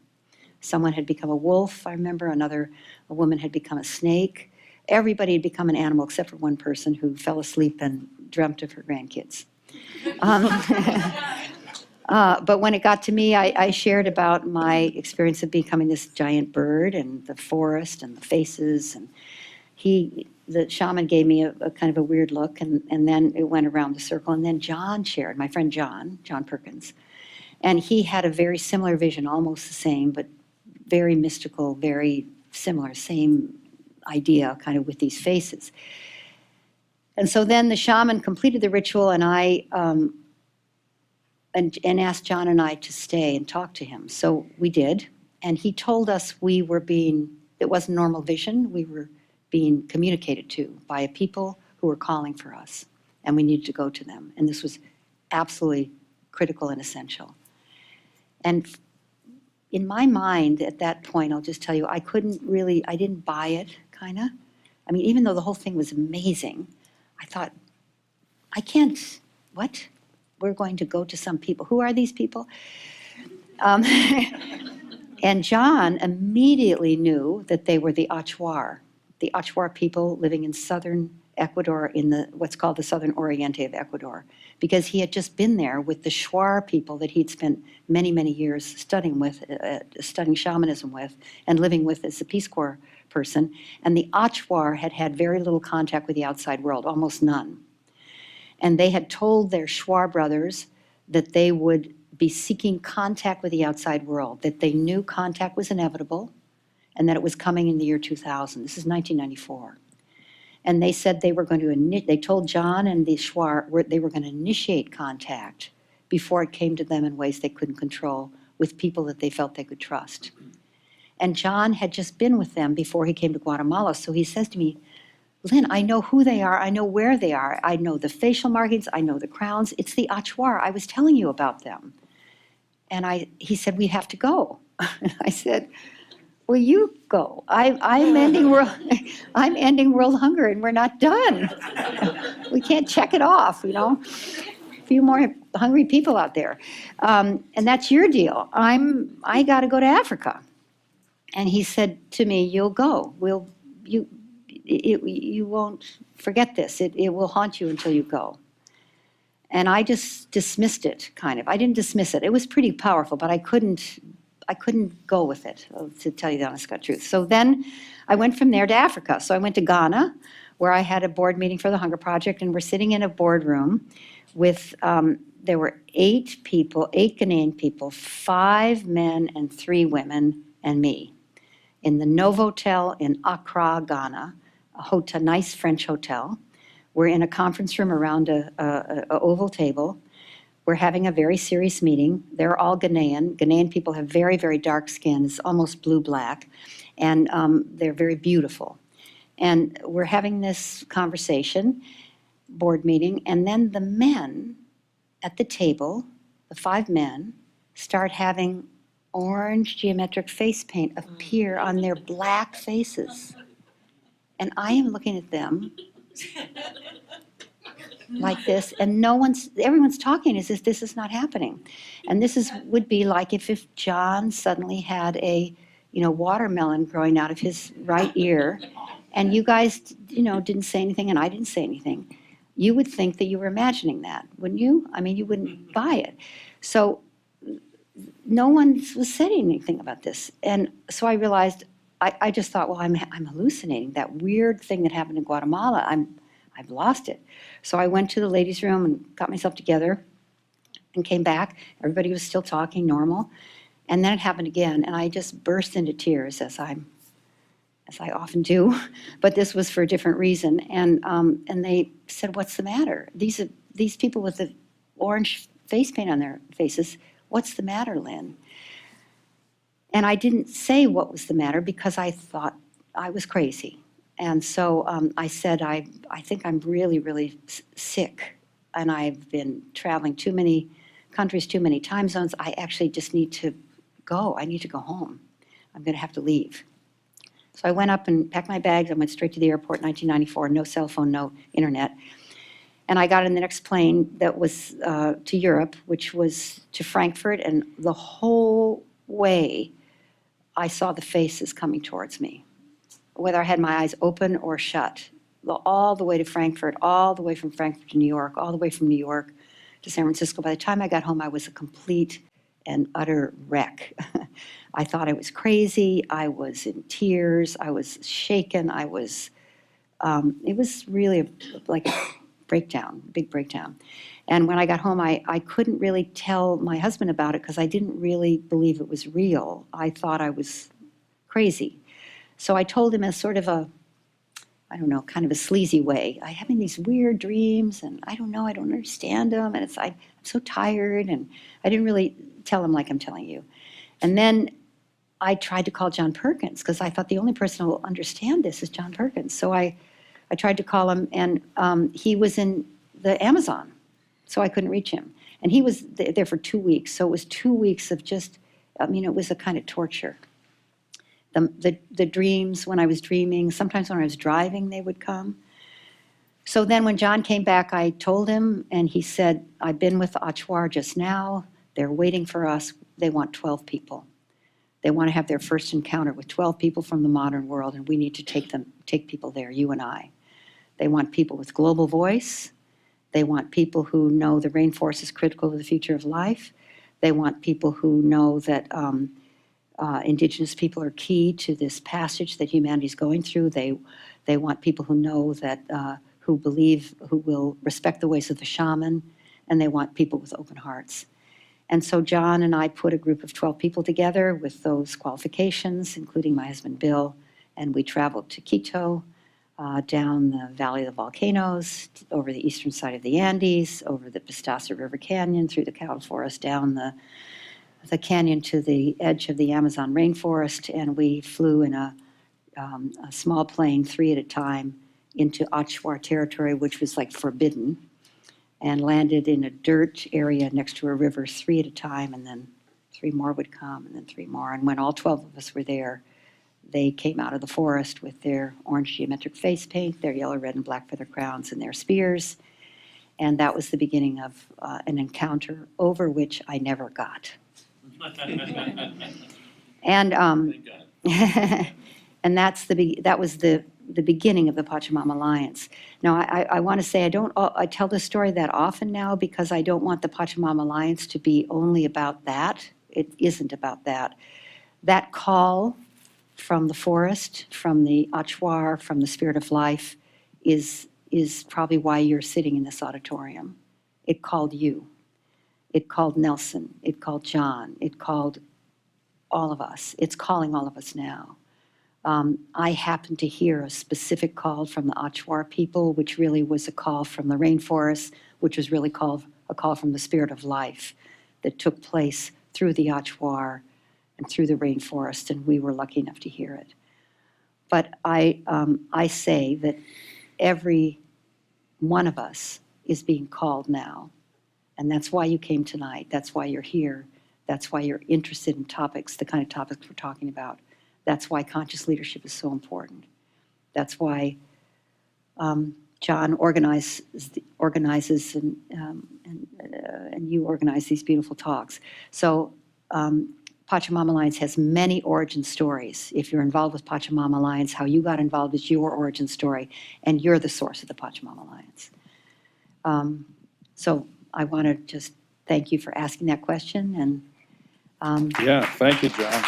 Someone had become a wolf, I remember, a woman had become a snake. Everybody had become an animal except for one person who fell asleep and dreamt of her grandkids. But when it got to me, I shared about my experience of becoming this giant bird and the forest and the faces. And the shaman gave me a kind of a weird look, and then it went around the circle. And then John shared, my friend John Perkins. And he had a very similar vision, almost the same, but very mystical, very similar, same idea kind of with these faces. And so then the shaman completed the ritual, and I and asked John and I to stay and talk to him. So we did, and he told us it wasn't normal vision, we were being communicated to by a people who were calling for us, and we needed to go to them. And this was absolutely critical and essential. And in my mind at that point, I'll just tell you, I didn't buy it, kind of. I mean, even though the whole thing was amazing, I thought, what? We're going to go to some people. Who are these people? And John immediately knew that they were the Achuar people living in southern Ecuador, in what's called the Southern Oriente of Ecuador, because he had just been there with the Shuar people that he'd spent many, many years studying shamanism with, and living with as a Peace Corps person. And the Achuar had had very little contact with the outside world, almost none. And they had told their Shuar brothers that they would be seeking contact with the outside world, that they knew contact was inevitable, and that it was coming in the year 2000. This is 1994. And they said they told John and the Shuar they were going to initiate contact before it came to them in ways they couldn't control, with people that they felt they could trust. And John had just been with them before he came to Guatemala, so he says to me, Lynn, I know who they are, I know where they are, I know the facial markings, I know the crowns, it's the Achuar, I was telling you about them. And he said, we have to go. I said, well, you go. I'm ending world hunger, and we're not done. We can't check it off, A few more hungry people out there. And that's your deal. I got to go to Africa. And he said to me, you'll go. You won't forget this. It will haunt you until you go. And I just dismissed it, kind of. I didn't dismiss it. It was pretty powerful, but I couldn't go with it, to tell you the honest God truth. So then I went from there to Africa. So I went to Ghana, where I had a board meeting for the Hunger Project, and we're sitting in a boardroom with, there were 8 Ghanaian people, 5 men and 3 women, and me, in the Novotel in Accra, Ghana, a nice French hotel. We're in a conference room around a oval table. We're having a very serious meeting. They're all Ghanaian. Ghanaian people have very, very dark skin. It's almost blue-black. And they're very beautiful. And we're having this conversation, board meeting, and then the men at the table, the 5 men, start having orange geometric face paint appear on their black faces. And I am looking at them like this, and everyone's talking as if this is not happening. And this would be like if John suddenly had a, watermelon growing out of his right ear, and you guys, didn't say anything and I didn't say anything. You would think that you were imagining that, wouldn't you? I mean, you wouldn't buy it. So no one was saying anything about this. And so I realized, I just thought, well, I'm hallucinating. That weird thing that happened in Guatemala, I've lost it. So I went to the ladies' room and got myself together and came back. Everybody was still talking normal. And then it happened again, and I just burst into tears, as I often do. But this was for a different reason. And they said, what's the matter? These people with the orange face paint on their faces, what's the matter, Lynn? And I didn't say what was the matter because I thought I was crazy. And so I said, I think I'm really, really sick, and I've been traveling too many countries, too many time zones. I actually just need to go. I need to go home. I'm going to have to leave. So I went up and packed my bags. I went straight to the airport, 1994, no cell phone, no internet. And I got in the next plane that was to Europe, which was to Frankfurt, and the whole way I saw the faces coming towards me, whether I had my eyes open or shut, all the way to Frankfurt, all the way from Frankfurt to New York, all the way from New York to San Francisco. By the time I got home, I was a complete and utter wreck. I thought I was crazy. I was in tears. I was shaken. It was really like a breakdown, big breakdown. And when I got home, I couldn't really tell my husband about it because I didn't really believe it was real. I thought I was crazy. So I told him as sort of a, I don't know, kind of a sleazy way. I'm having these weird dreams, and I don't know, I don't understand them, and I'm so tired, and I didn't really tell him like I'm telling you. And then I tried to call John Perkins, because I thought the only person who will understand this is John Perkins. So I tried to call him, and he was in the Amazon, so I couldn't reach him. And he was there for 2 weeks, so it was 2 weeks of just, it was a kind of torture. The dreams, when I was dreaming, sometimes when I was driving, they would come. So then when John came back, I told him, and he said, I've been with Achuar just now. They're waiting for us. They want 12 people. They want to have their first encounter with 12 people from the modern world, and we need to take people there, you and I. They want people with global voice. They want people who know the rainforest is critical to the future of life. They want people who know that indigenous people are key to this passage that humanity is going through. They want people who know that, who believe, who will respect the ways of the shaman, and they want people with open hearts. And so John and I put a group of 12 people together with those qualifications, including my husband Bill, and we traveled to Quito, down the Valley of the Volcanoes, over the eastern side of the Andes, over the Pistaza River Canyon, through the Cattle Forest, down the canyon to the edge of the Amazon rainforest, and we flew in a small plane, 3 at a time, into Achuar territory, which was like forbidden, and landed in a dirt area next to a river, 3 at a time, and then 3 more would come, and then 3 more. And when all 12 of us were there, they came out of the forest with their orange geometric face paint, their yellow, red, and black feather crowns, and their spears. And that was the beginning of an encounter over which I never got. And and that was the beginning of the Pachamama Alliance. Now, I want to say I tell this story that often now because I don't want the Pachamama Alliance to be only about that. It isn't about that. That call from the forest, from the Achuar, from the spirit of life, is probably why you're sitting in this auditorium. It called you. It called Nelson. It called John. It called all of us. It's calling all of us now. I happened to hear a specific call from the Achuar people, which really was a call from the rainforest, which was really a call from the spirit of life that took place through the Achuar and through the rainforest, and we were lucky enough to hear it. But I say that every one of us is being called now. And that's why you came tonight. That's why you're here. That's why you're interested in topics, the kind of topics we're talking about. That's why conscious leadership is so important. That's why John organizes and you organize these beautiful talks. So Pachamama Alliance has many origin stories. If you're involved with Pachamama Alliance, how you got involved is your origin story, and you're the source of the Pachamama Alliance. So I want to just thank you for asking that question, and
Yeah, thank you, John.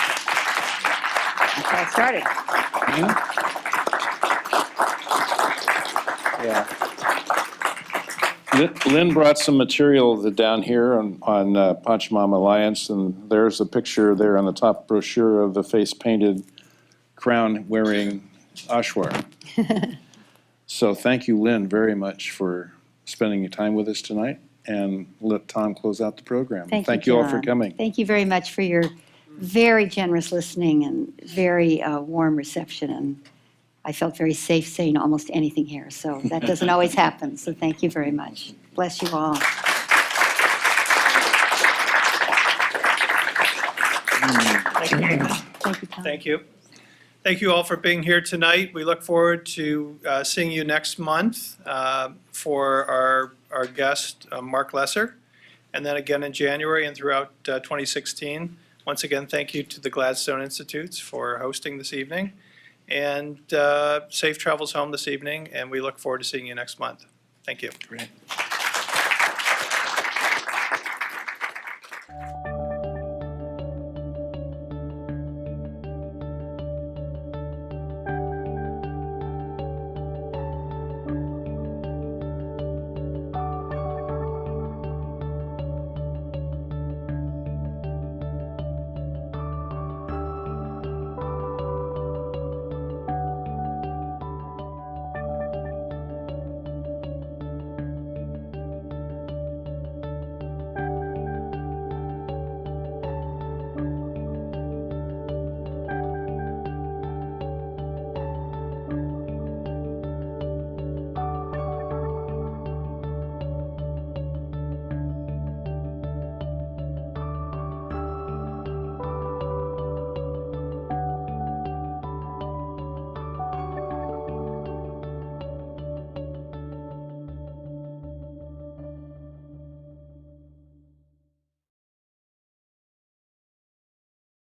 that's how it started.
Yeah. Lynn brought some material down here on Pachamama Alliance, and there's a picture there on the top brochure of the face-painted crown-wearing Achuar. So thank you, Lynn, very much for spending your time with us tonight, and let Tom close out the program.
Thank
you all
John.
for coming.
Thank you very much for your very generous listening and very warm reception, and I felt very safe saying almost anything here, so that doesn't always happen, so thank you very much. Bless you all. Thank you, Tom.
Thank you. Thank you all for being here tonight. We look forward to seeing you next month for our guest, Mark Lesser, and then again in January and throughout 2016. Once again, thank you to the Gladstone Institutes for hosting this evening, and safe travels home this evening, and we look forward to seeing you next month. Thank you.
Great.